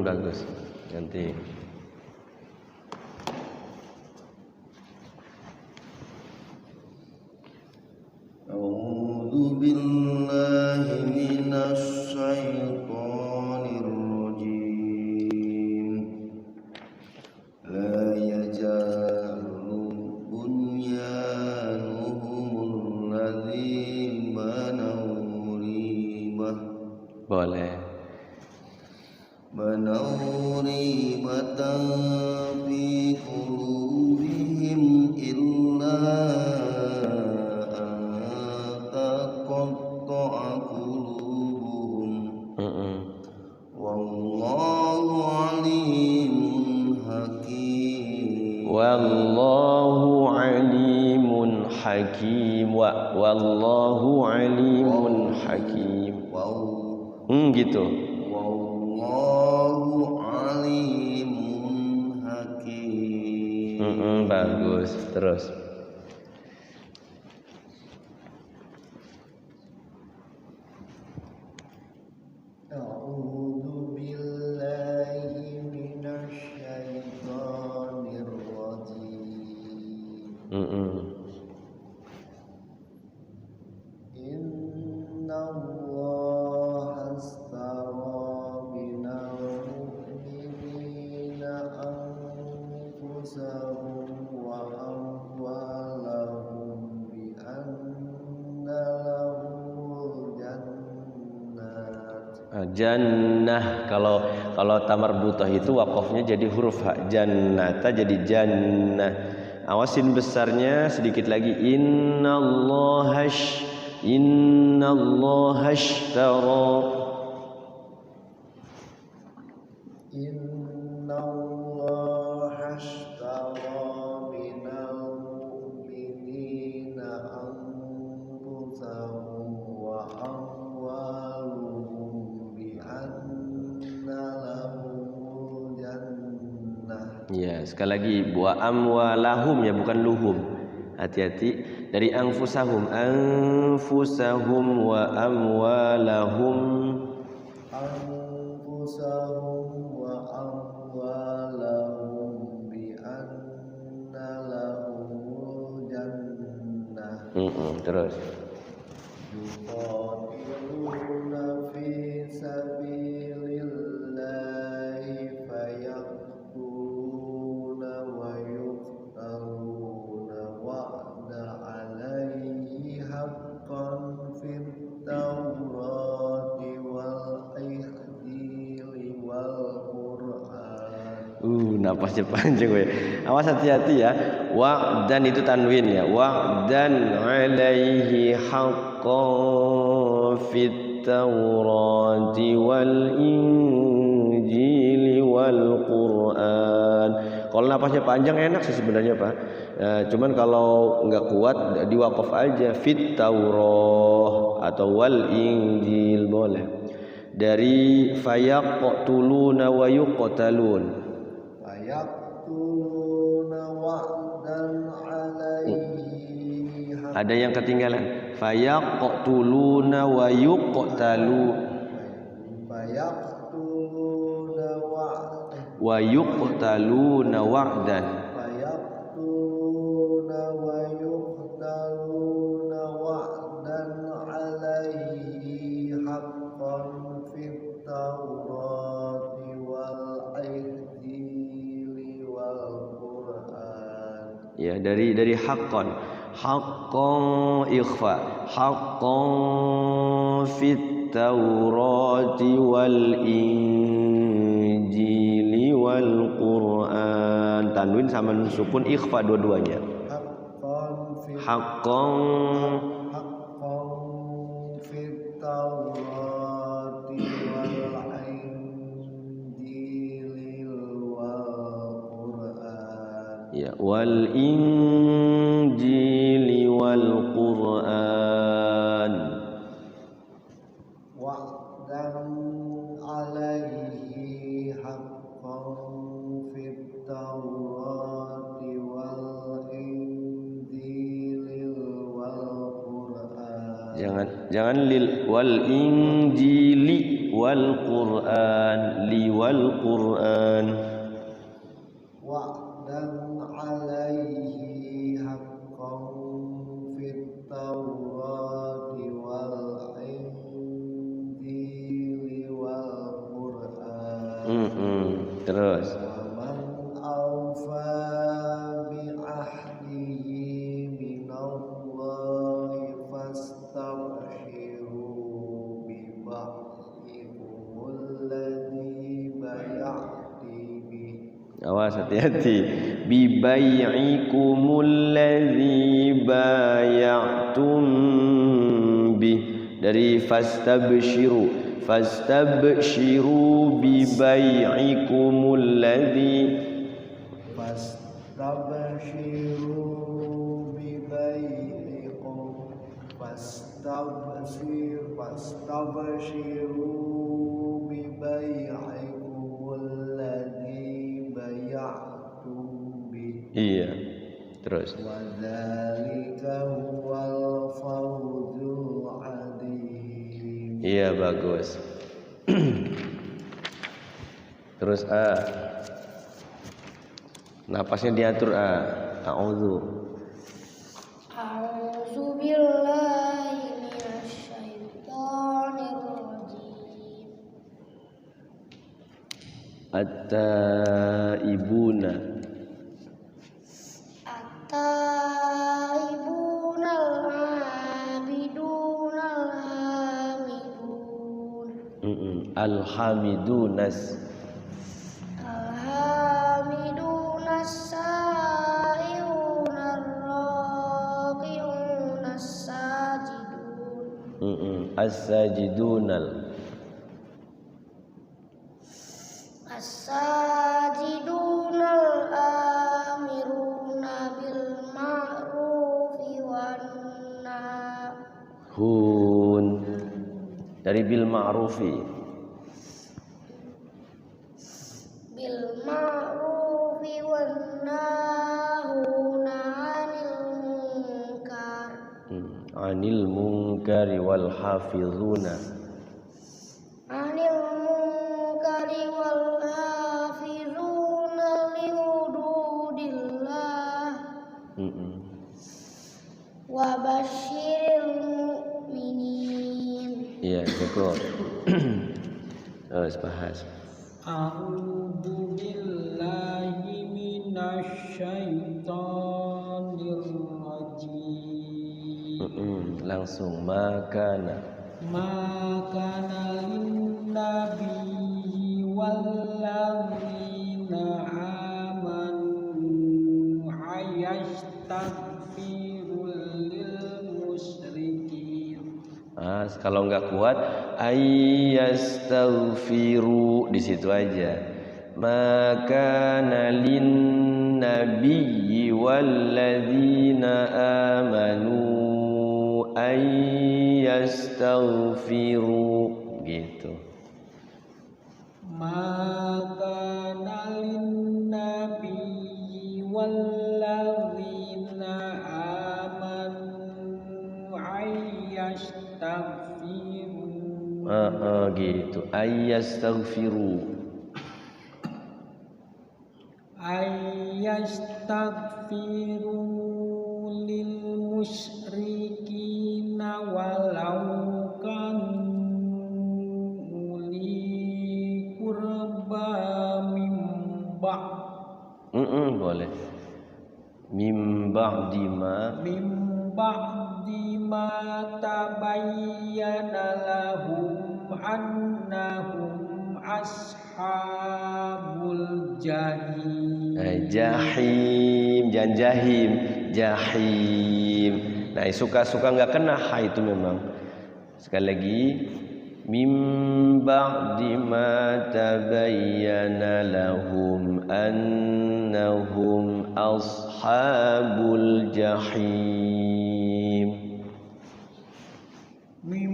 bagus nanti أعوذ بالله من الشيطان الرجيم لا يزال بنيانهم الذي بنوا boleh ريبة في قلوبهم إلا أن تقطع قلوبهم والله عليم حكيم wallahu alimun hakim wallahu alimun hakim gitu wallahu alimun hakim. Bagus terus A'udzu billahi minasy syaithanir rajim. Innallaha astara minal mu'minina anfusahum wa amwalahum bi anna lahumul jannah. Jannah kalau tamar butoh itu wakofnya jadi huruf ha, jannata jadi jannah. Awasin besarnya sedikit lagi innallaha ashtara Innallaha ashtara minal mu'minina anfusahum wa amwaluhum bi anna lahumul jannah. ya sekali lagi wa amwalahum ya bukan luhum, hati-hati dari anfusahum wa amwalahum Anfusahum wa amwalahum bi anna lahumul jannah. Terus Yuqatiluna fi sabilillahi fayaqtuluna wa yuqtaluna wa'da alaihi haqqan fit tawrati wal injili wal qur'an. napasnya panjang we. Awas hati-hati ya. Wa'dan itu tanwin ya. Wa'dan alaihi haqqan fit tawrati wal injili wal qur'an. Kalau napasnya panjang enak sih sebenarnya Pak. Cuman kalau nggak kuat diwakaf aja fit taurah atau wal injil boleh. Dari fayaqtuluna wa yuqtalun. Fayaqtuluna wa'dan alaihi. Ada yang ketinggalan. Fayaqtuluna wa yuqtalun. Fayaqtuluna wa'dan. Wa yuqtaluna wa'dan. Fayaqtuluna wa yuqtaluna wa'dan alaihi haqqan fit tawrati wal injili wal qur'an. Ya, dari haqqan. Haqqan ikhfa. Haqqan fit tawrati wal injili wal qur'an. Tanwin sama sukun ikhfa dua-duanya. Haqqan fit tawrati wal injili wal qur'an. Ya, wal injili wal qur'an. wa'dan 'alaihi haqqan fit Taurati wal Injili wal Qur'an. Jangan lil wal Injili wal Qur'an, li wal Qur'an. Wa'dan 'alaihi haqqan fit Taurati wal Injili wal Qur'an. Terus Waman awfa bi ahdihi minallahi fastabshiru bi bai'ikumul ladzi bay'ati bi. awas hati-hati. Bi bai'ikumul ladzi bay'atum bi, dari fastabshiru. Fastabshiru bi bai'ikumul ladzi Fastabshiru bi bai'ikum fastabshiru bi bai'ikumul ladzi bay'atum bi. Iya. Terus Wa dzalika huwal fawzul 'adzim. iya, bagus. Terus napasnya diatur a'udzu. A'udzu billahi minasyaitonir rajim. At-taibuna. At-taibuna al-'abiduna al-hamidun. Alhamidunas. Alhamiduna as-sa'iruna ar-raqi'una as-sajidun. As-sajidunal. As-sajiduna al-amiruna bil ma'rufi wan Hun. Dari bil ma'rufi. bil ma'rufi wan nahuna 'anil munkar. Anil munkari wal hafizuna. Anil munkari wal hafizuna li hududillah. Wa basyiril mu'minin. Iya, cukup. Terus bahas. A'udzu billahi minasyaitonir rajim. Langsung makana. Maka lin-nabiyyi walladzina amanu ayastaghfirul lil musyrikin. Kalau nggak kuat ayyastaghfiru, di situ aja. Maka lin nabiyyi walladzina amanu ayyastaghfiru, gitu. Maka lin-nabiyyi walladzina amanu ayyastaghfiru. Gitu. Ayyastaghfiru. Ayyastaghfiru lil musyrikina walau kanu uli qurba mim Boleh. Mim ba'di ma tabayyana lahum annahum ashabul jahim. Jahim, jangan jahim, jahim. Nah, suka-suka nggak kena itu memang. Sekali lagi, mim ba'di ma tabayyana lahum annahum ashabul jahim. Mim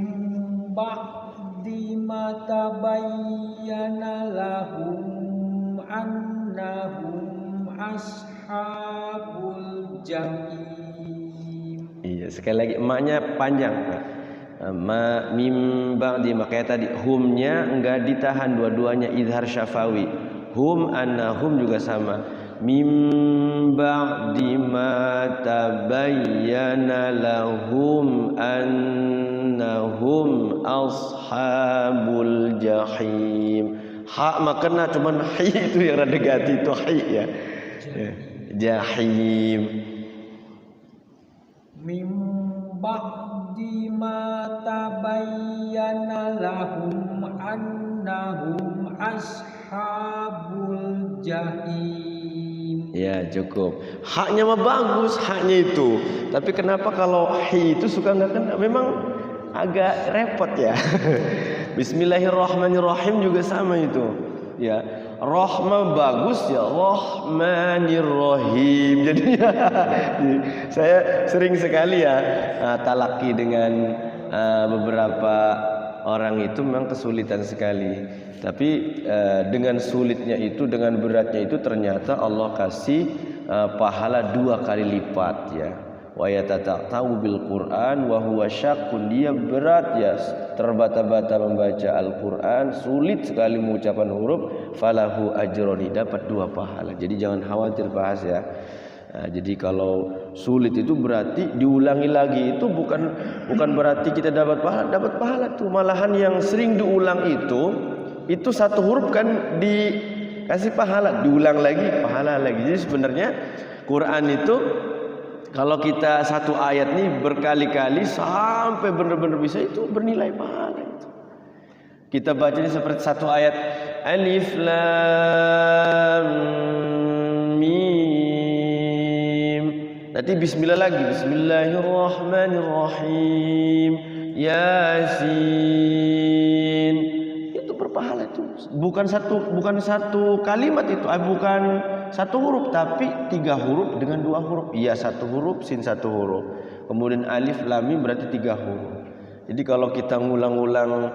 ba'di ba'di ma tabayyana lahum annahum ashabul jahim. Iya, sekali lagi emaknya panjang. Ma mim ba'di, makanya tadi humnya enggak ditahan, dua-duanya izhar syafawi. Hum annahum juga sama. Mim ba'di ma tabayyana lahum annahum ashabul jahim. Ha makna cuman hi itu yang rada ganti itu hi ya. Jahim. Mim ba'di ma tabayyana lahum annahum ashabul jahim. Ya cukup. Haknya mah bagus, haknya itu. Tapi kenapa kalau hi itu suka nggak kena? Memang agak repot ya. Bismillahirrahmanirrahim juga sama itu. Ya, rahmah bagus ya, rahmanirrahim. Jadinya saya sering sekali ya talaki dengan beberapa orang itu memang kesulitan sekali. Tapi dengan sulitnya itu, dengan beratnya itu ternyata Allah kasih pahala 2 kali lipat ya. Wa yatata'u bil Qur'an wa huwa syaqqun, dia berat ya, terbata-bata membaca Al-Qur'an, sulit sekali mengucapkan huruf, falahu ajroni, dapat 2 pahala. Jadi jangan khawatir bahas ya. Nah, jadi kalau sulit itu berarti diulangi lagi, itu bukan berarti kita dapat pahala tuh. Malahan yang sering diulang itu satu huruf kan dikasih pahala, diulang lagi pahala lagi. Jadi sebenarnya Quran itu kalau kita satu ayat nih berkali-kali sampai benar-benar bisa, itu bernilai pahala itu. Kita bacanya seperti satu ayat alif lam mim. Nanti bismillah lagi, bismillahirrahmanirrahim, yasin. Itu berpahala itu. Bukan satu kalimat itu, bukan satu huruf, tapi 3 huruf dengan 2 huruf. Iya, 1 huruf sin 1 huruf. Kemudian alif lam mim berarti 3 huruf. Jadi kalau kita ngulang-ulang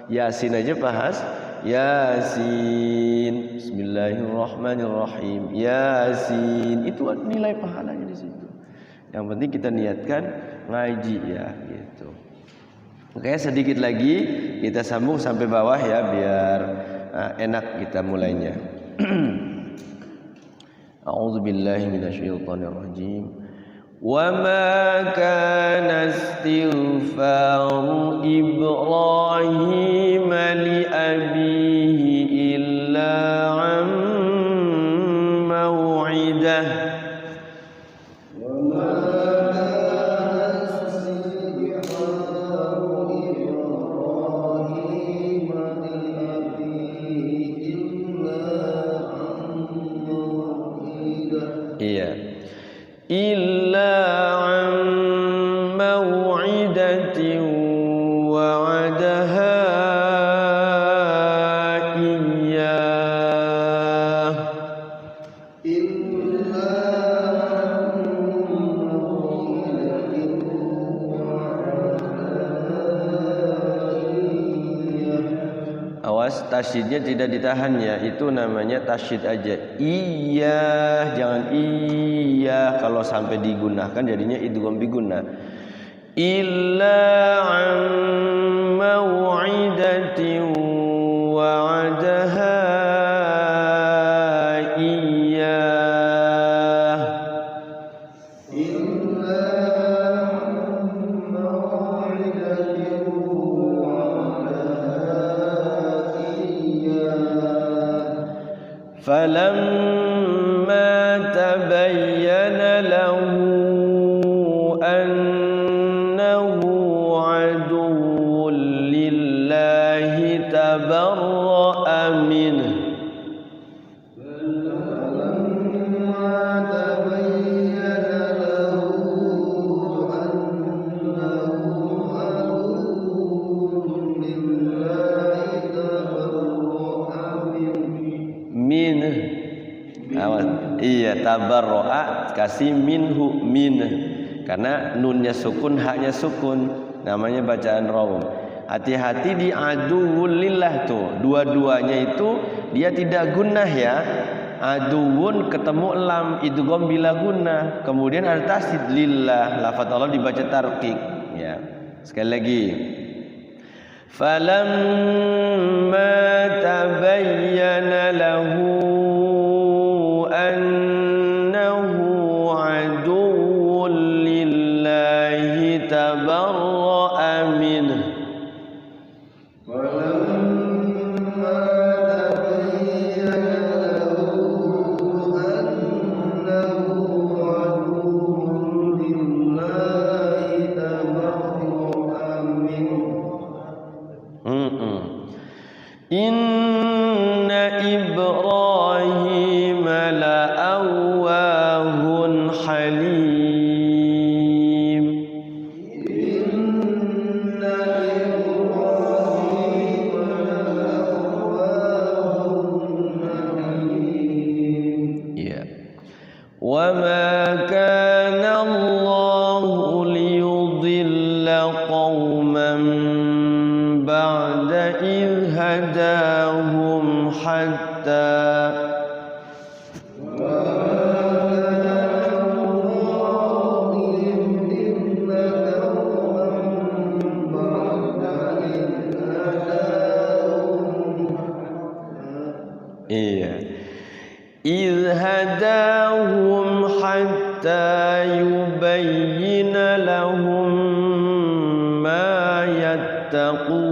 yasin aja bahas yasin, bismillahirrahmanirrahim, yasin, itu nilai pahalanya di situ. Yang penting kita niatkan ngaji ya gitu. Oke, sedikit lagi kita sambung sampai bawah ya biar enak kita mulainya. A'udzu billahi minasyaitonir rajim. Wa ma kana istighfaru Ibrahim li abihi illa an mau'idah. Iya. Illa an mau'idatin wa'adaha iyyah. Illa an mau'idatin wa'adaha iyyah. Awas, tasydidnya tidak ditahan ya, itu namanya tasydid aja. Iya, jangan iya, kalau sampai digunakan jadinya idgham bigunnah. Illa an mau'idatin wa'adaha iyyah. Illa an mau'idatin wa'adaha iyyah. Falamma tabayyana lahu annahu aduwwun lillahi tabarra'a minhu. Iya, tabarro'a kasih minhu min, karena nunnya sukun, haknya sukun, namanya bacaan raum. Hati-hati di aduwwul lillah tuh. Dua-duanya itu dia tidak gunnah ya. Aduwun ketemu lam idgham bila gunnah. Kemudian ada tasdid lillah. Lafaz Allah dibaca tarqiq ya. Sekali lagi. Falamma tabayyana lahu annahu aduwwun lillahi tabarra'a minhu. Inna Ibrahim la'awwahun halim. Inna Ibrahim la'awwahun halim. Ya. Wa ma kana Allahu liyudilla qauman ba'da idh hadahum hatta idh hadahum hatta yubayyina lahum ma yattaqun.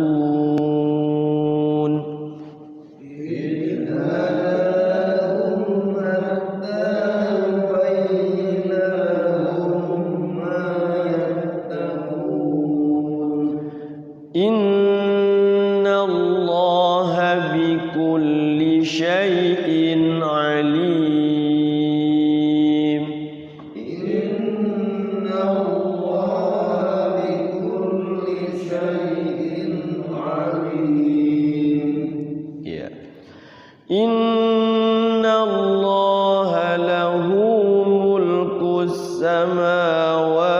Inna Allaha bikulli syai'in alim. Inna Allaha bikulli syai'in alim. Ya. Inna Allaha lahu mulkus samawati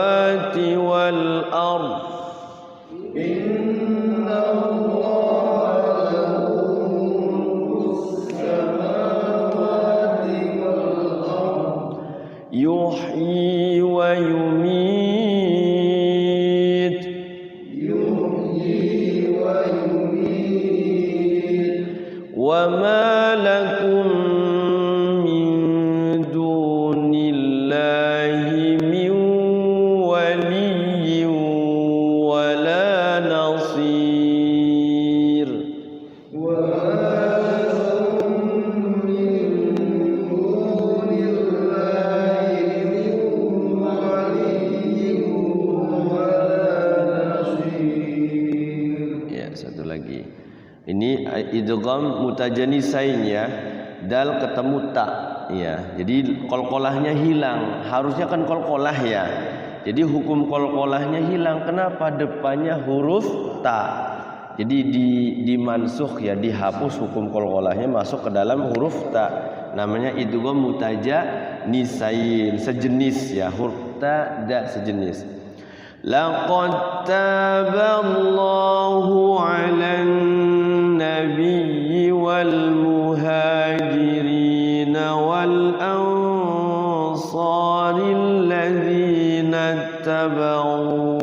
wal ardh. Yuhyi wa yumit. Yuhyi wa yumit. Wa ma lakum min dunillahi min waliyyin wa la nasir. Satu lagi. Ini idgham mutajanisain ya. Dal ketemu ta ya. Jadi qalqalahnya hilang. Harusnya kan qalqalah ya. Jadi hukum qalqalahnya hilang. Kenapa? Depannya huruf ta. Jadi dimansuh ya, dihapus hukum qalqalahnya masuk ke dalam huruf ta. Namanya idgham mutajanisain, sejenis ya. Huruf ta da sejenis. Laqad taballahu 'alan nabiyyi wal muhajirin wal ansaril ladzina tabauhu.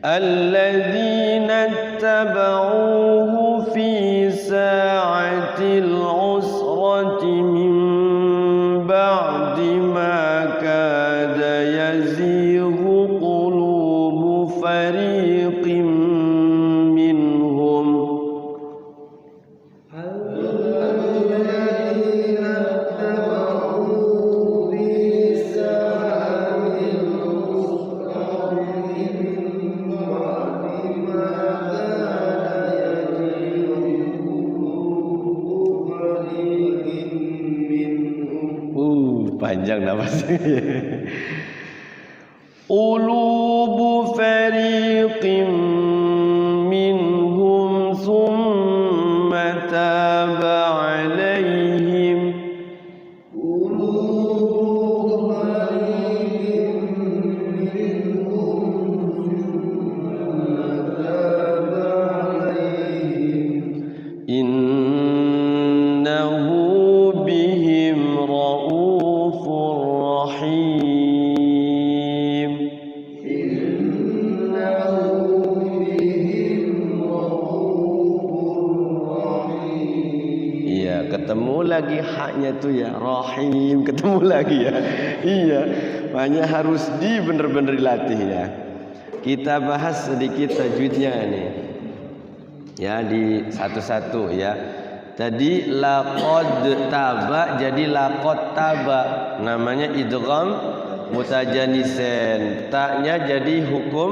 الذين اتبعوه في ساعة العسرة من بعد ما كاد يزيغ قلوب فريق منهم. الذين اتبعوه في ساعة العسرة panjang nafasnya. qulubu fariqim minhum thumma taba alaihim innahu bihim raufur rahim. Iya, ketemu lagi haknya tuh ya, rahim, ketemu lagi ya. Iya, makanya harus bener-bener dilatih ya. Kita bahas sedikit tajwidnya nih. Ya, di satu-satu ya. Tadi laqad taba jadi laqad taba, namanya idgham mutajanisain. Taknya jadi hukum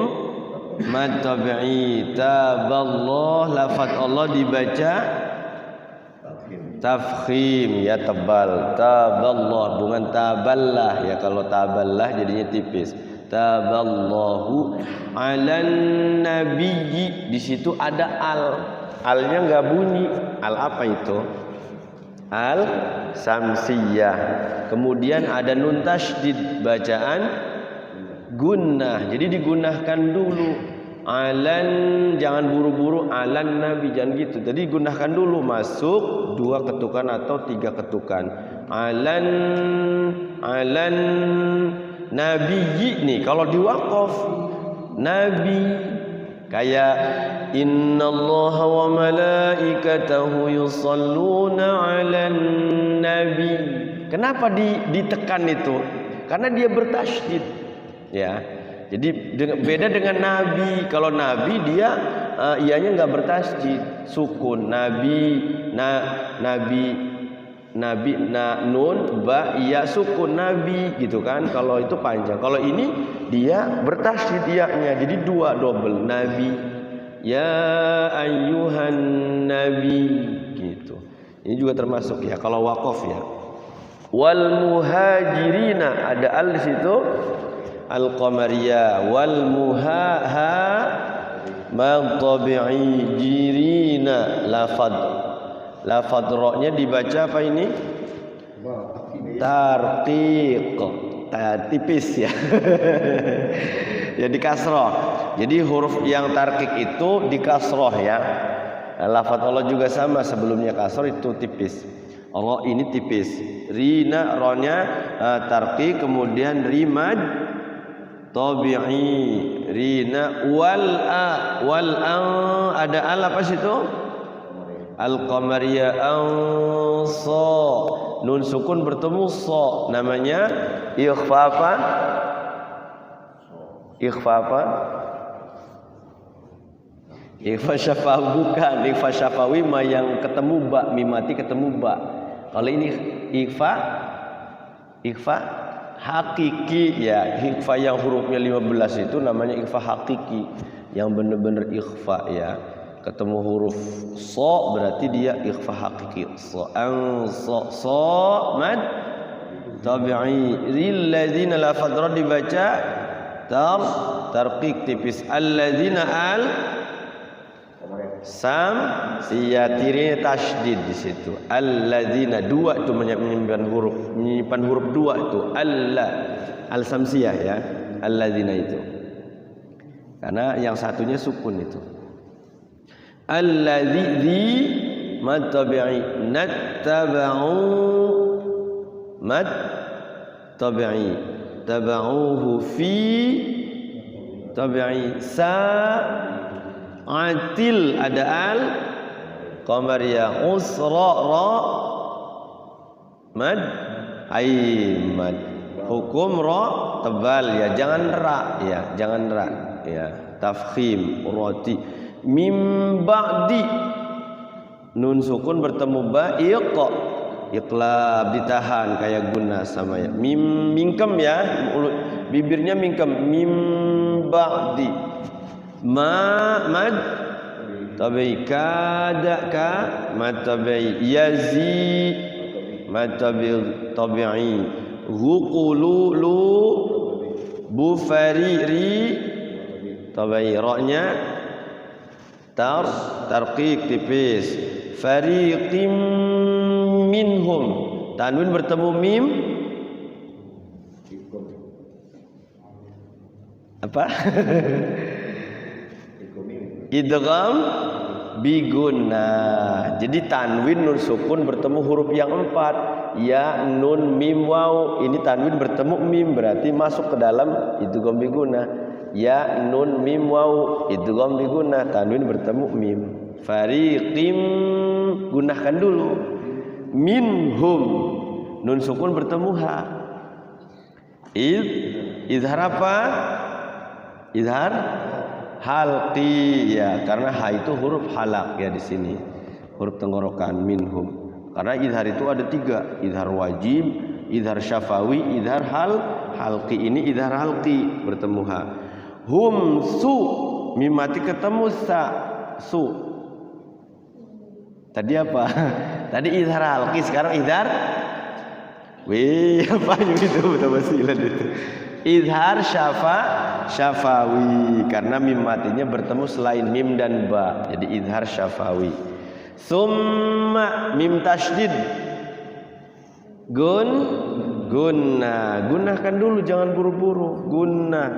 mad tabi'i. Taballah, lafaz Allah dibaca tafkhim ya, tebal. Taballah bukan taballah ya, kalau taballah jadinya tipis. Taballahu alan nabiyyi, di situ ada al. Alnya nggak bunyi. Al apa itu? Al samsiyah. Kemudian ada nun tasydid, bacaan gunnah. Jadi digunakan dulu. Alan, jangan buru-buru alan nabi, jangan gitu. Jadi gunakan dulu, masuk 2 ketukan atau 3 ketukan. Alan nabiyyi nih kalau diwaqaf nabi, kayak innallaha wa malaikatahu yusalluna 'alan nabi. Kenapa ditekan itu? Karena dia bertasydid ya. Jadi beda dengan nabi. Kalau nabi dia ianya enggak bertasydid, sukun. Nabi nun ba iya sukun nabi gitu kan. Kalau itu panjang. Kalau ini dia bertasydid ianya, jadi 2 double nabi. Ya ayyuhan nabi gitu. Ini juga termasuk ya kalau waqaf ya. Wal muhajirina, ada al di situ. Al-qamariyah wal muhaha maqtabi'i jirina, lafad ra-nya dibaca apa ini? Tarqiq, tipis ya. Ya di kasroh. Jadi huruf yang tarqiq itu di kasroh ya. Lafad Allah juga sama, sebelumnya kasroh itu tipis. Allah ini tipis. Rina, ra-nya tarqiq, kemudian rimad tabi'i, rina wal ada al apa situ? Al-qamariyah ansa, nun sukun bertemu so, namanya ikhfa apa? Ikhfa apa? Ikhfa syafawi, bukan ikhfa syafawi mah yang ketemu ba, mimati ketemu ba. Kalau ini ikhfa hakiki ya, ikhfa yang hurufnya 15 itu namanya ikhfa hakiki, yang benar-benar ikhfa ya. Ketemu huruf so berarti dia ikhfa hakiki. So mad tabi'i. Lilladzina la fadra dibaca tarqiq tipis. Alladzina al sam siyatiri tasydid di situ. Alladzina 2 itu menyimpan huruf 2 itu. Al samsiyah ya. Alladzina itu. Karena yang satunya sukun itu. Alladzi mad tabi'i, nattaba'u mad tabi'i, taba'uhu fi tabi'i, sa'atil ada al qamariyah, usra ra mad aimad, hukum ra tebal ya, jangan ra ya, jangan ra ya, tafkhim urati. Mim ba'di, nun sukun bertemu ba, iqlab ditahan kayak guna sama ya. Mim mingkem ya, bibirnya mingkem. Mim ba'di mad tabi kada ka mad tabi yazi mad tabi tabi'i huqulu Bufariri tabai ra-nya tarqiq tipis. Fariqim minhum tanwin bertemu mim apa? Idgham bigunnah. Jadi tanwin nun sukun bertemu huruf yang 4, ya, nun, mim, waw. Ini tanwin bertemu mim, berarti masuk ke dalam idgham bigunnah. Ya, nun, mim, waw, idgham bigunnah, tanwin bertemu mim. Fariqim, gunakan dulu. Minhum, nun sukun bertemu ha. Izhar apa? Izhar halqi, ya, karena ha itu huruf halak ya di sini, huruf tenggorokan. Minhum, karena izhar itu ada 3, izhar wajib, izhar syafawi, izhar halqi. Ini izhar halqi bertemu ha. Hum su, mim mati ketemu sa, su. Tadi apa? Tadi izhar halqi, sekarang izhar apa itu betul basilan itu. Izhar syafawi, karena mim matinya bertemu selain mim dan ba, jadi izhar syafawi. Summa, mim tasydid gunnah, gunakan dulu, jangan buru-buru. Gunnah.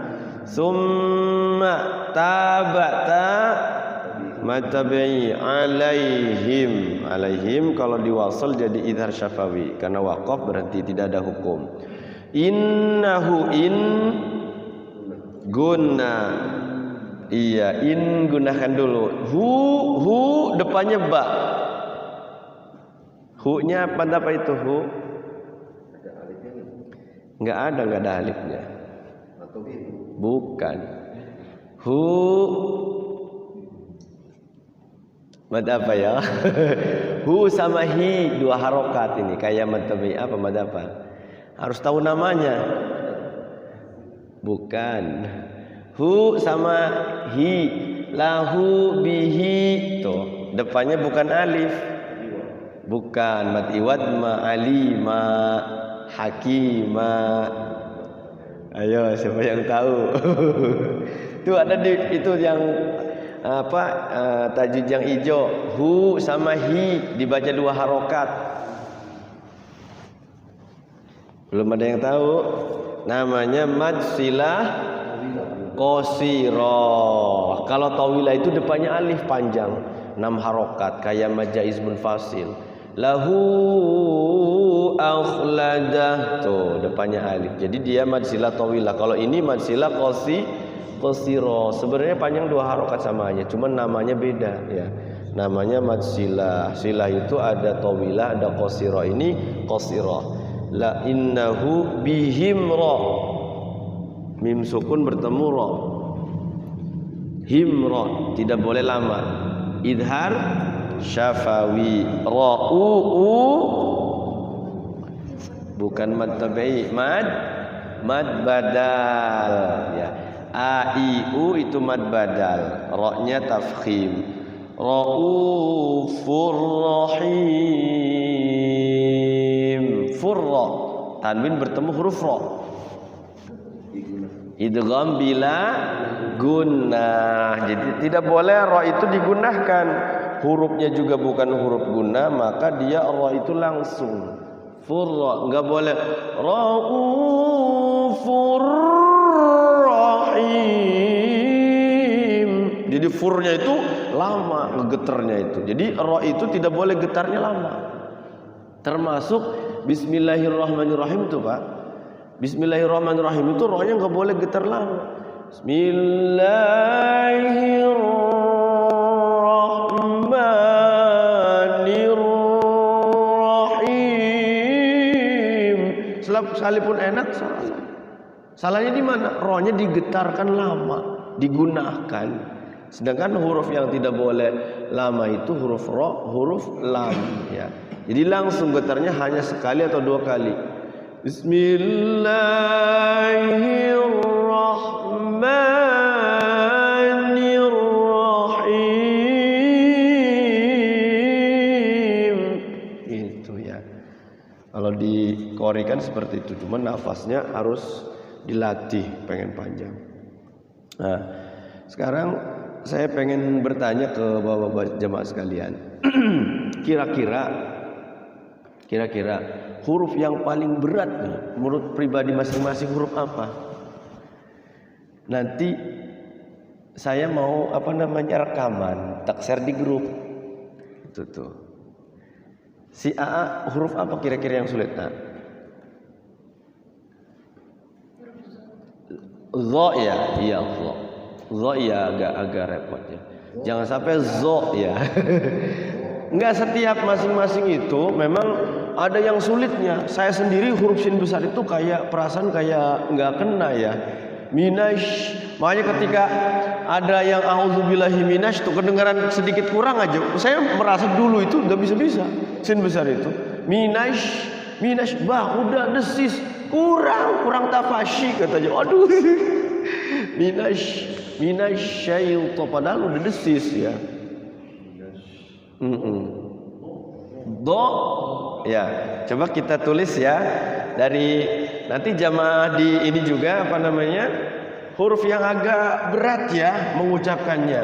Summa tabata matabi'i alaihim kalau diwasal jadi izhar syafawi, karena waqaf berarti tidak ada hukum. Innahu in guna, iya, in gunakan dulu. Hu depannya ba. Hu-nya pada apa itu hu? Enggak ada alifnya. Bukan. Hu mad apa ya? Hu sama hi 2 harokat ini kayak mad tabi'i apa mad apa? Harus tahu namanya. Bukan. Hu sama hi, lahu bihi, tuh depannya bukan alif. Bukan. Mad iwad ma alima hakima. Ayo, siapa yang tahu? Tuh ada itu yang apa, tajwid yang hijau. Hu sama hi dibaca 2 harokat. Belum ada yang tahu? Namanya mad silah qasirah. Kalau tawilah itu depannya alif panjang 6 harokat kayak mad jaiz munfasil. Lahu akhladah, tuh depannya alif. Jadi dia mad silah tawilah. Kalau ini mad silah qasirah. Sebenarnya panjang 2 harokat sama aja, cuman namanya beda ya. Namanya mad silah. Silah itu ada tawilah, ada qasirah. Ini qasirah. La innahu bihim ra, mim sukun bertemu ra. Himra, tidak boleh lama. Idhar syafawi. Ra'u bukan mad tabi'i, mad badal ya. A I U itu mad badal, ra-nya tafkhim. Raufur rahim. Furra, tanwin bertemu huruf ra. Idgham bila gunnah. Jadi tidak boleh ra itu digunakan. Hurufnya juga bukan huruf gunnah, maka dia ra itu langsung. Furra, enggak boleh. Raufur rahim. Jadi furnya itu lama ngegeternya itu. Jadi ra itu tidak boleh getarnya lama. Termasuk bismillahirrahmanirrahim itu Pak. Bismillahirrahmanirrahim itu ra-nya enggak boleh getar lama. Bismillahirrahmanirrahim. Sekalipun enak salah. Salahnya di mana? Ra-nya digetarkan lama, digunakan. Sedangkan huruf yang tidak boleh lama itu huruf ra, huruf lam ya. Jadi langsung getarnya hanya sekali atau 2 kali. Bismillahirrahmanirrahim. Itu ya. Kalau dikorekan seperti itu, cuman nafasnya harus dilatih pengen panjang. Nah, sekarang saya pengen bertanya ke bapak-bapak jamaah sekalian. Kira-kira huruf yang paling berat nih menurut pribadi masing-masing huruf apa? Nanti saya mau rekaman, tak share di grup. Itu tuh. Si AA huruf apa kira-kira yang sulit? Zo ya, iya zo. Zo ya agak repot ya. Jangan sampai zo ya. Enggak, setiap masing-masing itu memang ada yang sulitnya. Saya sendiri huruf sin besar itu kayak perasaan kayak nggak kena ya. Minash. Makanya ketika ada yang auzubillahi minash tuh kedengaran sedikit kurang aja. Saya merasa dulu itu nggak bisa sin besar itu. Minash bah udah desis kurang tafasyi katanya. Aduh. Minash syaitan padahal udah desis ya. Do ya, coba kita tulis ya dari nanti jamaah di ini juga huruf yang agak berat ya mengucapkannya.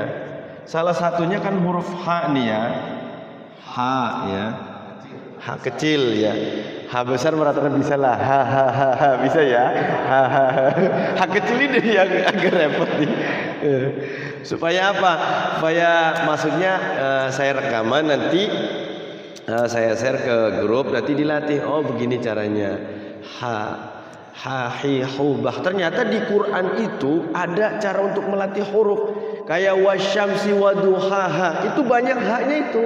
Salah satunya kan huruf H nih ya, H ya, H kecil ya. H besar meratakan bisa lah, ha bisa ya, H kecil ini yang agak repot nih. Supaya apa? Supaya maksudnya saya rekaman nanti saya share ke grup, nanti dilatih. Oh begini caranya. Ha hi hu bah. Ternyata di Quran itu ada cara untuk melatih huruf. Kayak wasyamsi waduhaha. Itu banyak haknya itu.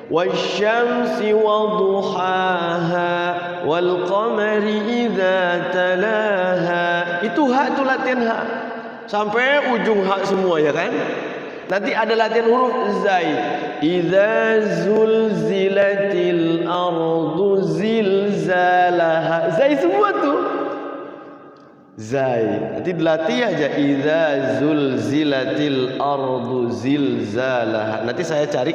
Wasyamsi waduhaha wal qamari idza talaha. Itu hak, itu latihan hak. Sampai ujung hak semua ya kan? Nanti ada latihan huruf zai. Idza zulzilatil ardu zilzalaha. Zai semua tuh. Zai. Nanti dilatih aja idza zulzilatil ardu zilzalaha. Nanti saya cari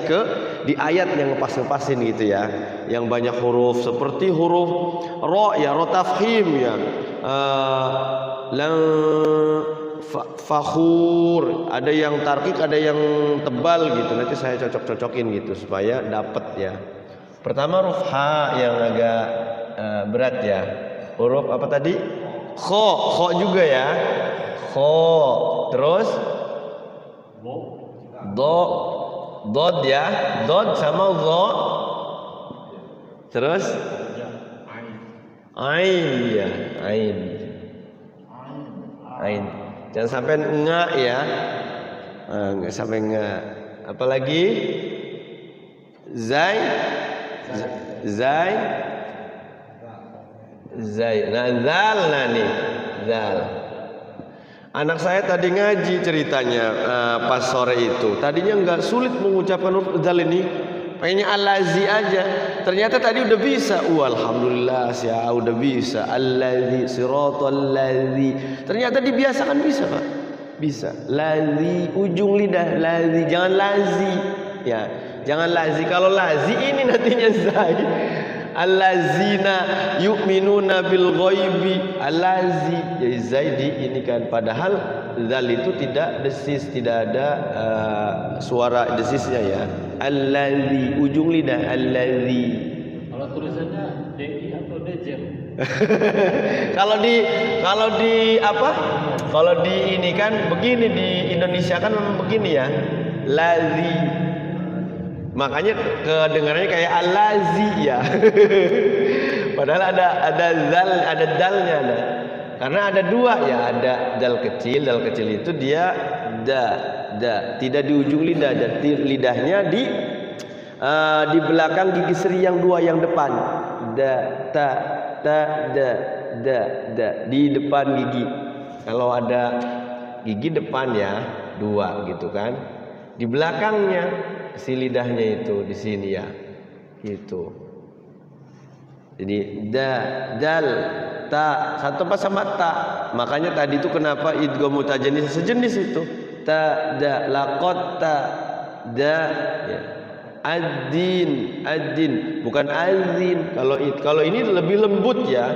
di ayat yang ngepas-ngepasin gitu ya. Yang banyak huruf seperti huruf ro ya, ro tafkhim ya. Fakhur, ada yang tarkik, ada yang tebal gitu. Nanti saya cocok-cocokin gitu supaya dapat ya. Pertama huruf H yang agak berat ya. Huruf apa tadi? Kho juga ya. Kho. Terus dod ya. Dod sama zo. Terus ain ya, ain. Jangan sampai nga ya. Nggak sampai nga. Apalagi zai. Nah zal nih. Zal. Anak saya tadi ngaji ceritanya pas sore itu. Tadinya nggak sulit mengucapkan huruf zal ini. Pengennya al-lazi aja. Ternyata tadi udah bisa. Alhamdulillah ya udah bisa. Al-lazi siratal lazi. Ternyata dibiasakan bisa, Pak. Bisa. Lazi ujung lidah lazi, jangan lazi. Ya, jangan lazi. Kalau lazi ini nantinya zai. Allazina yu'minuna bil ghaibi. Allazi. Jadi zai ini kan padahal zal itu tidak desis, tidak ada suara desisnya ya. Allazi ujung lidah allazi. Kalau tulisannya DI atau DJ? Kalau di apa? Kalau di ini kan begini, di Indonesia kan memang begini ya. Lazi. Makanya kedengarannya kayak al-lazi ya. Padahal ada zal, ada dalnya ada. Karena ada dua ya, ada dal kecil itu dia da, tidak di ujung lidah, dan lidahnya di belakang gigi seri yang dua yang depan. Da, di depan gigi. Kalau ada gigi depan ya dua gitu kan. Di belakangnya si lidahnya itu di sini ya, gitu. Jadi dal, ta satu pas sama ta. Makanya tadi itu kenapa idgham mutajanis sejenis itu. Ta, da, laqad ta, da, ya. Adin, bukan azin. Kalau ini lebih lembut ya,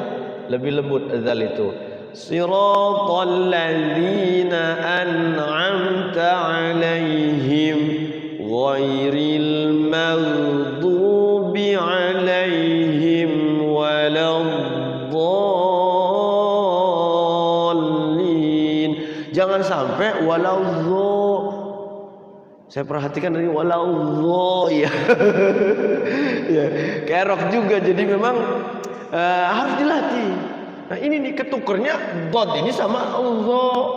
lebih lembut azal itu. Siratal ladzina an'amta 'alaihim ghairil maghdubi 'alaihim waladdallin. Jangan sampai waladhdho. Saya perhatikan dari waladhdho ya. Ya, kerok juga, jadi memang harus dilatih. Nah ini nih ketukernya dot ini sama Allah.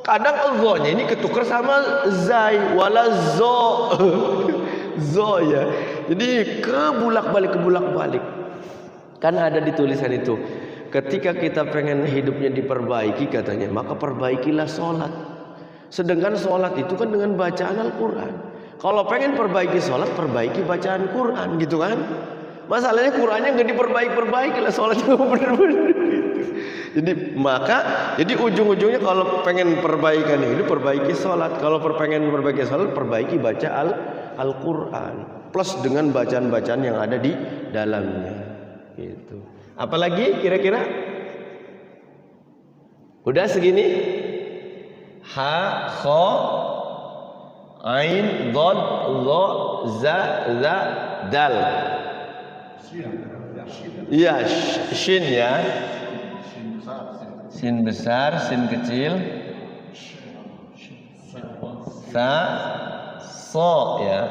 Kadang Allah-nya ini ketuker sama zai wala zo. Zo ya. Jadi kebulak-balik. Kan ada di tulisan itu. Ketika kita pengen hidupnya diperbaiki katanya, maka perbaikilah sholat. Sedangkan sholat itu kan dengan bacaan Al-Quran. Kalau pengen perbaiki sholat, perbaiki bacaan Quran gitu kan. Masalahnya Qurannya nggak diperbaiki lah, sholatnya bener-bener gitu. Jadi ujung-ujungnya kalau pengen perbaikan ini perbaiki sholat. Kalau pengen perbaiki sholat, perbaiki baca Al-Quran plus dengan bacaan-bacaan yang ada di dalamnya gitu. Apalagi kira-kira? Udah segini? Ha, kho, ain, dod, lo, za, dal. Iya, shin ya. Sin besar, sin kecil. Sa, so ya.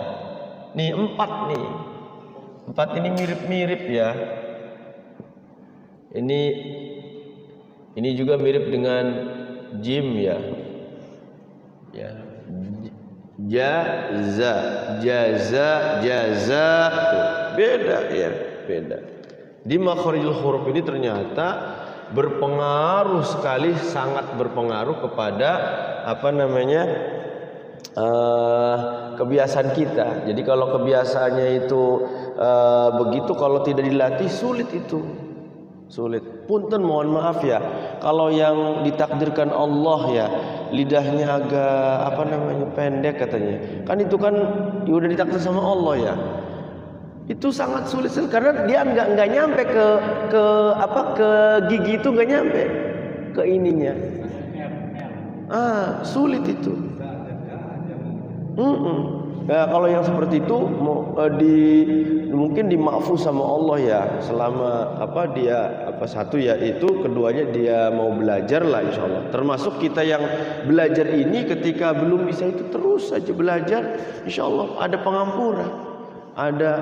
Nih 4 nih. 4 ini mirip-mirip ya. Ini juga mirip dengan jim ya. Ya. Jaza, jaza. Beda ya, beda. Di makharijul huruf ini ternyata berpengaruh sekali, sangat berpengaruh kepada kebiasaan kita. Jadi kalau kebiasaannya itu begitu, kalau tidak dilatih sulit itu. Sulit. Punten mohon maaf ya. Kalau yang ditakdirkan Allah ya, lidahnya agak pendek katanya. Kan itu kan udah ditakdir sama Allah ya. Itu sangat sulit karena dia nggak nyampe ke gigi itu, nggak nyampe ke ininya. Sulit itu. Nah, kalau yang seperti itu mungkin dimaafu sama Allah ya, selama satu ya itu, keduanya dia mau belajar lah insya Allah. Termasuk kita yang belajar ini ketika belum bisa itu terus saja belajar, insya Allah ada pengampuran, ada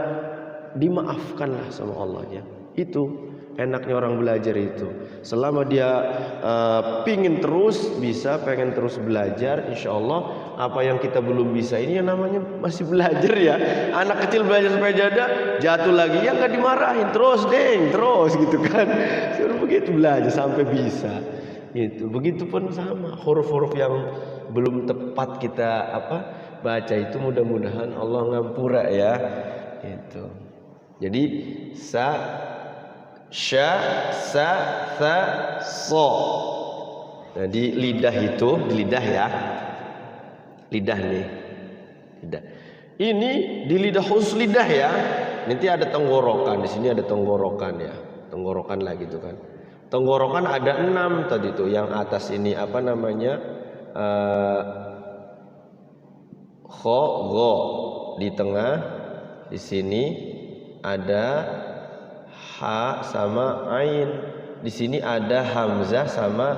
dimaafkan lah sama Allah ya. Itu enaknya orang belajar itu. Selama dia pengen terus belajar, insya Allah apa yang kita belum bisa ini yang namanya masih belajar ya. Anak kecil belajar sampai jatuh lagi ya nggak dimarahin, terus gitu kan. Suruh begitu belajar sampai bisa. Itu begitupun sama huruf-huruf yang belum tepat kita baca itu, mudah-mudahan Allah ngampura ya. Itu. Jadi sa, sya, sa, tha, so. Jadi lidah itu, lidah ya. Lidah nih. Lidah. Ini di lidah khusus lidah ya. Nanti ada tenggorokan, di sini ada tenggorokan ya. Tenggorokan lah gitu kan. Tenggorokan ada 6 tadi tuh. Yang atas ini kho, go. Di tengah, di sini ada ha sama ain. Di sini ada hamzah sama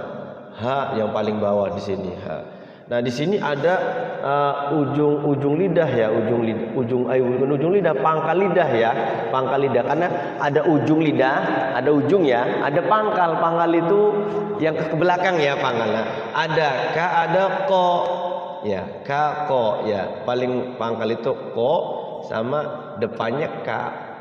ha yang paling bawah di sini ha. Nah di sini ada ujung lidah ya, ujung lidah, pangkal lidah ya, pangkal lidah. Karena ada ujung lidah, ada ujung ya, ada pangkal itu yang ke belakang ya pangkalnya. Ada ka, ada ko ya, ka, ko ya. Paling pangkal itu ko sama depannya ka.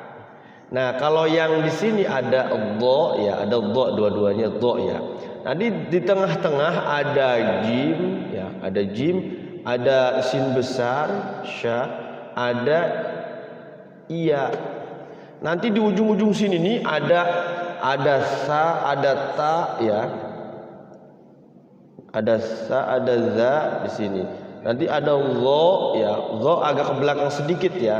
Nah kalau yang di sini ada dho ya, ada dho, dua-duanya dho ya. Nah di tengah-tengah ada jim ya, ada jim, ada sin besar sya, ada iya. Nanti di ujung-ujung sini nih ada sa, ada ta ya, ada sa, ada za di sini. Nanti ada lo ya, lo agak ke belakang sedikit ya.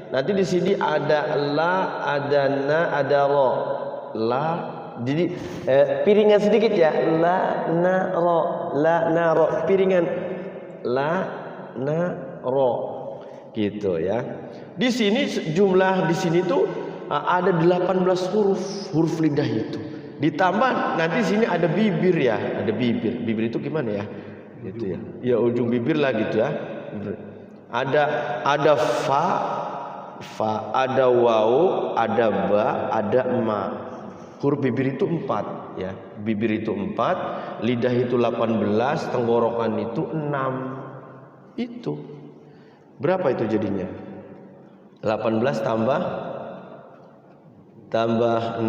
Nanti di sini ada la, ada na, ada lo. La, Jadi piringan sedikit ya. La na ro piringan la na ro gitu ya. Di sini jumlah di sini tuh ada 18 huruf lidah itu. Ditambah nanti sini ada bibir ya, ada bibir. Bibir itu gimana ya? Gitu ya. Ya ujung bibir lah gitu ya. Ada fa, ada waw, ada ba, ada ma. Huruf bibir itu 4 ya. Bibir itu 4, lidah itu 18, tenggorokan itu 6. Itu. Berapa itu jadinya? 18 tambah 6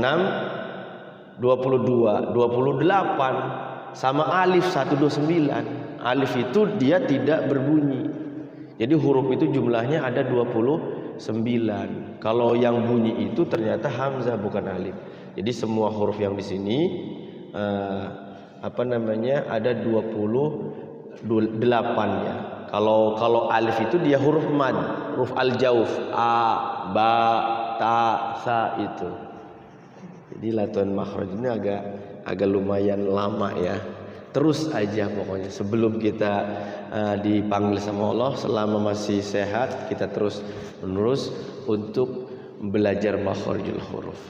22, 28 sama alif 129. Alif itu dia tidak berbunyi. Jadi huruf itu jumlahnya ada 29. Kalau yang bunyi itu ternyata hamzah bukan alif. Jadi semua huruf yang di sini ada 28 ya. Kalau alif itu dia huruf mad, huruf al-jauf, a, ba, ta, sa itu. Jadi latuhan makhraj ini agak lumayan lama ya. Terus aja pokoknya sebelum kita dipanggil sama Allah, selama masih sehat kita terus menerus untuk belajar makharijul huruf.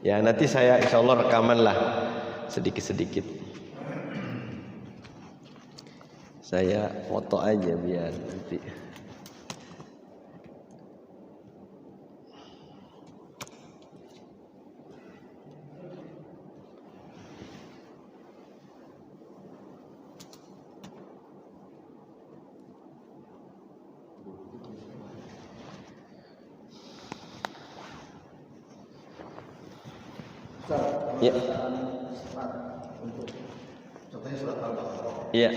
Ya nanti saya insyaallah rekaman lah sedikit-sedikit. Saya foto aja biar nanti. Ya. Untuk contohnya surat Al-Baqarah. Iya.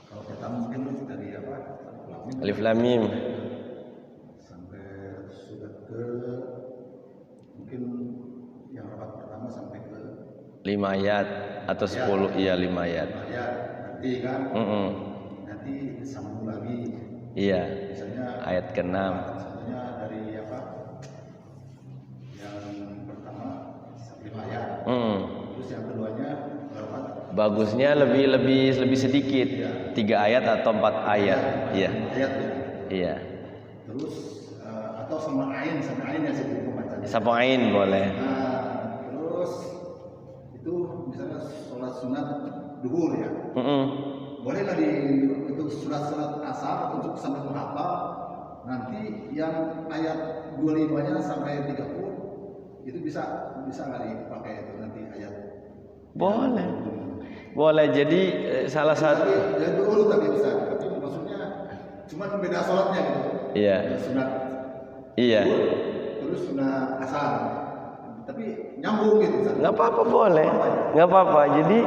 Kalau pertama mungkin dari Alif Lam Mim sampai surat ke mungkin yang rapat pertama sampai ke 5 ayat atau 10 iya 5 ayat. ayat nanti kan. Nanti sambung lagi. Iya. Misalnya Ayat ke-6. Misalnya dari yang pertama 5 ayat. Terus yang keduanya berapa? Bagusnya lebih sedikit. 3 ayat atau 4 ayat. Iya. Ayat ya. Iya. Terus atau sama ain yang saya membaca. Sama ain boleh. Nah, terus itu misalnya sholat sunat duhur ya. Bolehlah itu surat-surat asar untuk sampai menghafal. Nanti yang ayat 25-nya sampai 30 itu bisa nggak dipakai itu nanti ayat? Boleh. Jadi salah satu. Ya dulu tapi bisa. Tapi maksudnya cuma beda sholatnya gitu. Iya. Sunat. Iya. Terus sunat asar. Tapi nyambung gitu. Nggak apa-apa boleh. Nggak apa-apa. Jadi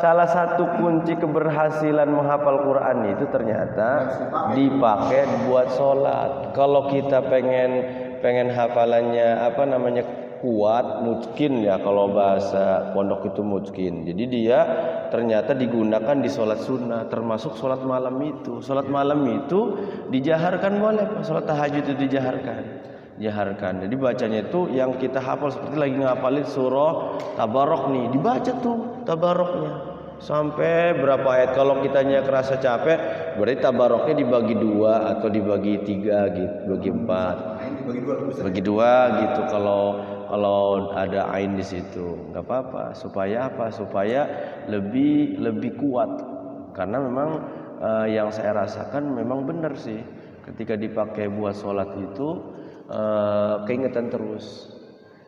salah satu kunci keberhasilan menghafal Quran itu ternyata dipakai buat sholat. Kalau kita pengen hafalannya kuat, mungkin ya kalau bahasa pondok itu mungkin. Jadi dia ternyata digunakan di sholat sunnah, termasuk sholat malam itu. Sholat malam itu dijaharkan boleh, sholat tahajud itu dijaharkan. Jadi bacanya itu yang kita hafal seperti lagi ngapalin surah Tabarok nih, dibaca tuh Tabaroknya sampai berapa ayat. Kalau kitanya kerasa capek, berarti Tabaroknya dibagi 2 atau dibagi 3 gitu, dibagi 4, dibagi 2 gitu. Kalau ada ain di situ, nggak apa-apa. Supaya apa? Supaya lebih kuat. Karena memang yang saya rasakan memang benar sih. Ketika dipakai buat sholat itu keingetan terus.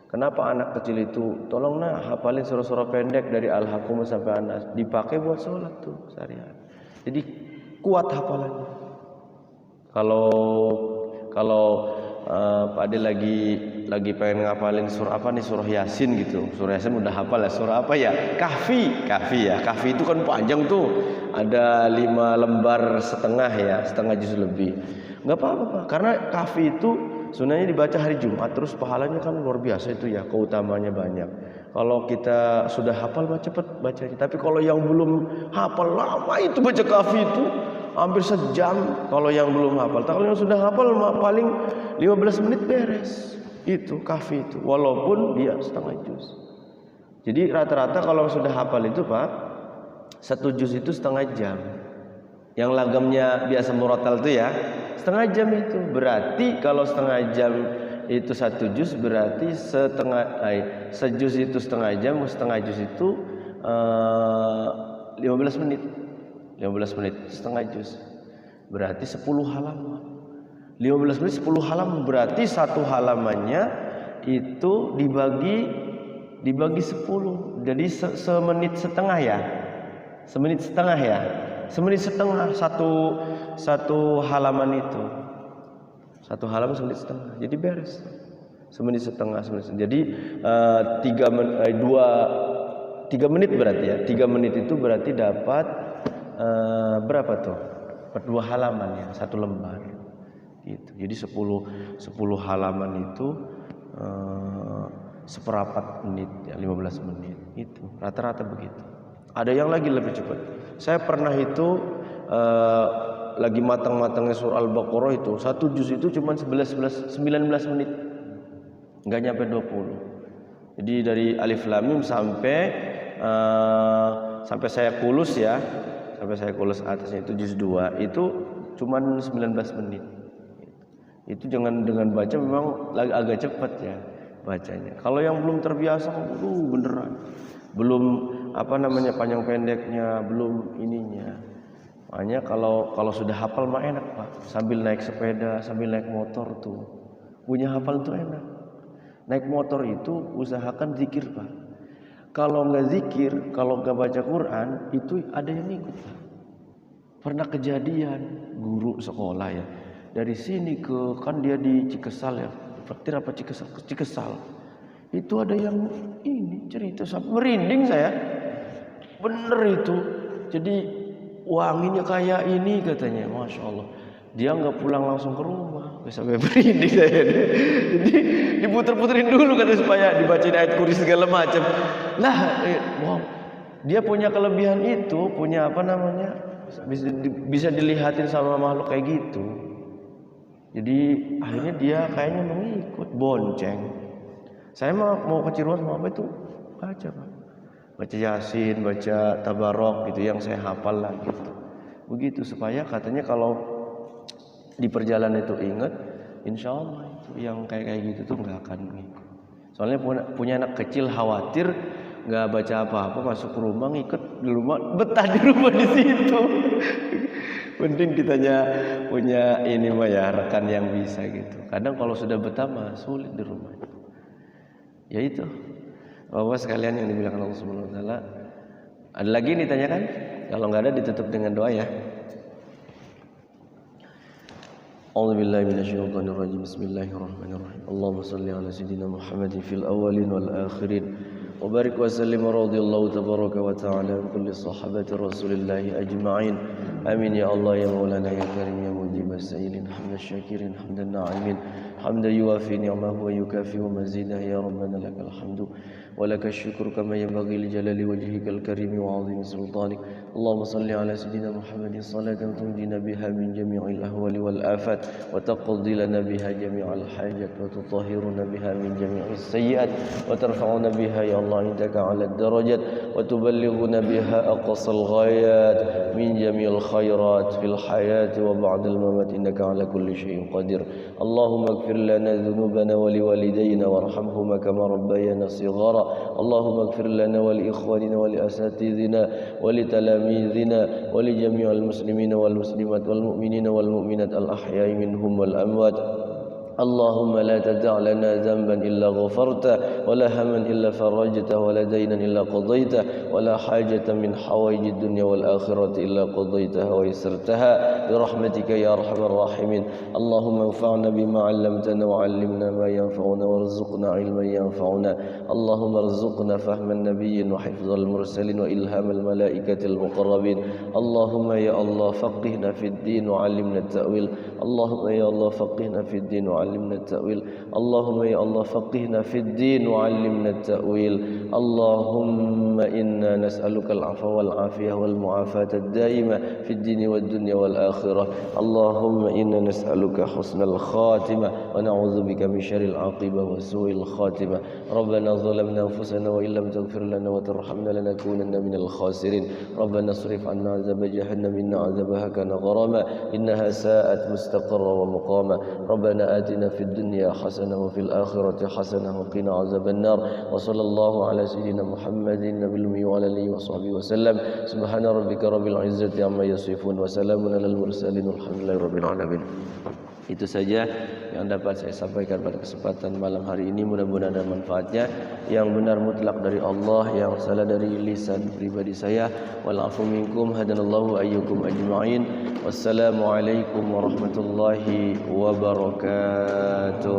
Kenapa anak kecil itu tolong hafalin surah-surah pendek dari Al-Haqqum sampai An-Nas, dipakai buat sholat tuh seharian. Jadi kuat hafalannya. Kalau Pak Ade lagi pengen ngapalin surah apa nih, surah Yasin gitu. Surah Yasin udah hafal ya. Surah apa ya? Kahfi ya. Kahfi itu kan panjang tuh. Ada 5 lembar setengah ya, setengah juz lebih. Enggak apa-apa, Pak. Karena Kahfi itu sunnahnya dibaca hari Jumat, terus pahalanya kan luar biasa itu ya, keutamanya banyak. Kalau kita sudah hafal cepet bacanya. Tapi kalau yang belum hafal lama itu baca Kahfi itu hampir sejam kalau yang belum hafal. Kalau yang sudah hafal paling 15 menit beres. itu kahfi itu, walaupun dia setengah juz. Jadi rata-rata kalau sudah hafal itu Pak, 1 juz itu setengah jam. Yang lagamnya biasa murotal itu ya, setengah jam itu. Berarti kalau setengah jam itu 1 juz, berarti sejuz itu setengah jam, setengah juz itu 15 menit. 15 menit setengah juz. Berarti 10 halaman. 15 menit 10 halaman, berarti satu halamannya itu dibagi 10. Jadi semenit setengah ya. Semenit setengah ya. Semenit setengah satu halaman itu. Satu halaman semenit setengah. Jadi beres. Semenit setengah. Jadi 3 menit berarti ya. 3 menit itu berarti dapat berapa tuh? 2 halaman ya, 1 lembar. Gitu. Jadi 10 halaman itu seperempat menit ya, 15 menit. Itu rata-rata begitu. Ada yang lagi lebih cepat. Saya pernah itu lagi matang-matangnya surah Al-Baqarah itu, 1 juz itu cuma 19 menit. Enggak nyampe 20. Jadi dari Alif Lam Mim sampai saya kulus ya. Sampai saya kulus atasnya itu juz 2 itu cuma 19 menit. Itu jangan dengan baca memang agak cepat ya bacanya. Kalau yang belum terbiasa, beneran. Belum panjang pendeknya, belum ininya. Makanya kalau sudah hafal mah enak Pak. Sambil naik sepeda, sambil naik motor tuh. Punya hafal tuh enak. Naik motor itu usahakan zikir Pak. Kalau nggak zikir, kalau nggak baca Quran, itu ada yang ikut Pak. Pernah kejadian guru sekolah ya. Dari sini kan dia di Cikesal ya. Praktir apa Cikesal. Itu ada yang ini cerita sampai merinding saya. Bener itu. Jadi wanginya kayak ini katanya, Masya Allah. Dia nggak pulang langsung ke rumah, sampai merinding saya. Jadi diputer-puterin dulu kata supaya dibacain ayat kursi segala macam. Nah, wow. Dia punya kelebihan itu, punya bisa dilihatin sama makhluk kayak gitu. Jadi akhirnya dia kayaknya mengikut bonceng. Saya mau ke Cirebon mau apa itu baca Pak. Baca Yasin, baca Tabarok gitu yang saya hafal lah gitu. Begitu supaya katanya kalau di perjalanan itu ingat, insya Allah itu yang kayak gitu tuh nggak akan ngikut. Soalnya punya anak kecil khawatir nggak baca apa-apa masuk ke rumah ngikut di rumah, betah di rumah di situ. Penting kitanya punya ini mah ya rekan yang bisa gitu. Kadang kalau sudah betah mah sulit di rumah. Ya itu. Bapak sekalian yang dibilang Allah Subhanahu wa taala. Ada lagi yang ditanyakan? Kalau enggak ada ditutup dengan doa ya. A'udzubillahi minasyaitonir rajim. Bismillahirrahmanirrahim. Allahumma shalli ala sayyidina Muhammadin fil awwalin wal akhirin. وبارك وسلم ورضي الله تبارك وتعالى عن كل صحابة رسول الله أجمعين آمين يا الله يا مولانا يا كريم يا مجيب السائلين حمد الشاكرين حمد الناعمين حمدا يوافي نعمه ويكافئ مزيده يا ربنا لك الحمد ولك الشكر كما ينبغي لجلال وجهك الكريم وعظيم سلطانك اللهم صل على سيدنا محمد صلاة تنجينا بها من جميع الأهوال والآفات وتقضي لنا بها جميع الحاجات وتطهرنا بها من جميع السيئات وترفعنا بها يا الله عندك على الدرجات وتبلغنا بها أقصى الغايات من جميع الخيرات في الحياة وبعد الممات إنك على كل شيء قدير اللهم اغفر لنا ذنوبنا ولوالدينا وارحمهما كما ربيانا صغارا اللهم اغفر لنا ولإخواننا ولأساتذتنا ولتلاميذنا ولجميع المسلمين والمسلمات والمؤمنين والمؤمنات الأحياء منهم والأموات اللهم لا تدع لنا ذنبا إلا غفرته ولا هما إلا فرجته ولا دينا إلا قضيته ولا حاجة من حوائج الدنيا والآخرة إلا قضيتها ويسرتها برحمتك يا أرحم الراحمين اللهم انفعنا بما علمتنا وعلمنا ما ينفعنا وارزقنا علما ينفعنا اللهم ارزقنا فهم النبي وحفظ المرسلين وإلهام الملائكة المقربين اللهم يا الله فقهنا في الدين وعلمنا التأويل اللهم يا الله فقهنا في الدين وعلمنا وعلمنا التأويل اللهم يا الله فقهنا في الدين وعلمنا التأويل اللهم إنا نسألك العفو والعافية والمعافاة الدائمة في الدين والدنيا والآخرة اللهم إنا نسألك حسن الخاتمة ونعوذ بك من شر العاقبة وسوء الخاتمة ربنا ظلمنا أنفسنا وإن لم تغفر لنا وترحمنا لنكونن من الخاسرين ربنا اصرف عنا عذاب جهنم إن عذابها كان غراما إنها ساءت مستقرا ومقاما ربنا آتنا في الدنيا حسنة وفي الآخرة حسنة وقنا عذاب النار وصلى الله على سيدنا محمد النبي الأمي وعلى آله وصحبه وسلم سبحان ربك رب العزة عما يصفون وسلام على المرسلين والحمد لله رب العالمين. Itu saja yang dapat saya sampaikan pada kesempatan malam hari ini. Mudah-mudahan ada manfaatnya. Yang benar mutlak dari Allah, yang salah dari lisan pribadi saya. Wal afu minkum hadanallahu ayyukum ajma'in. Wassalamualaikum warahmatullahi wabarakatuh.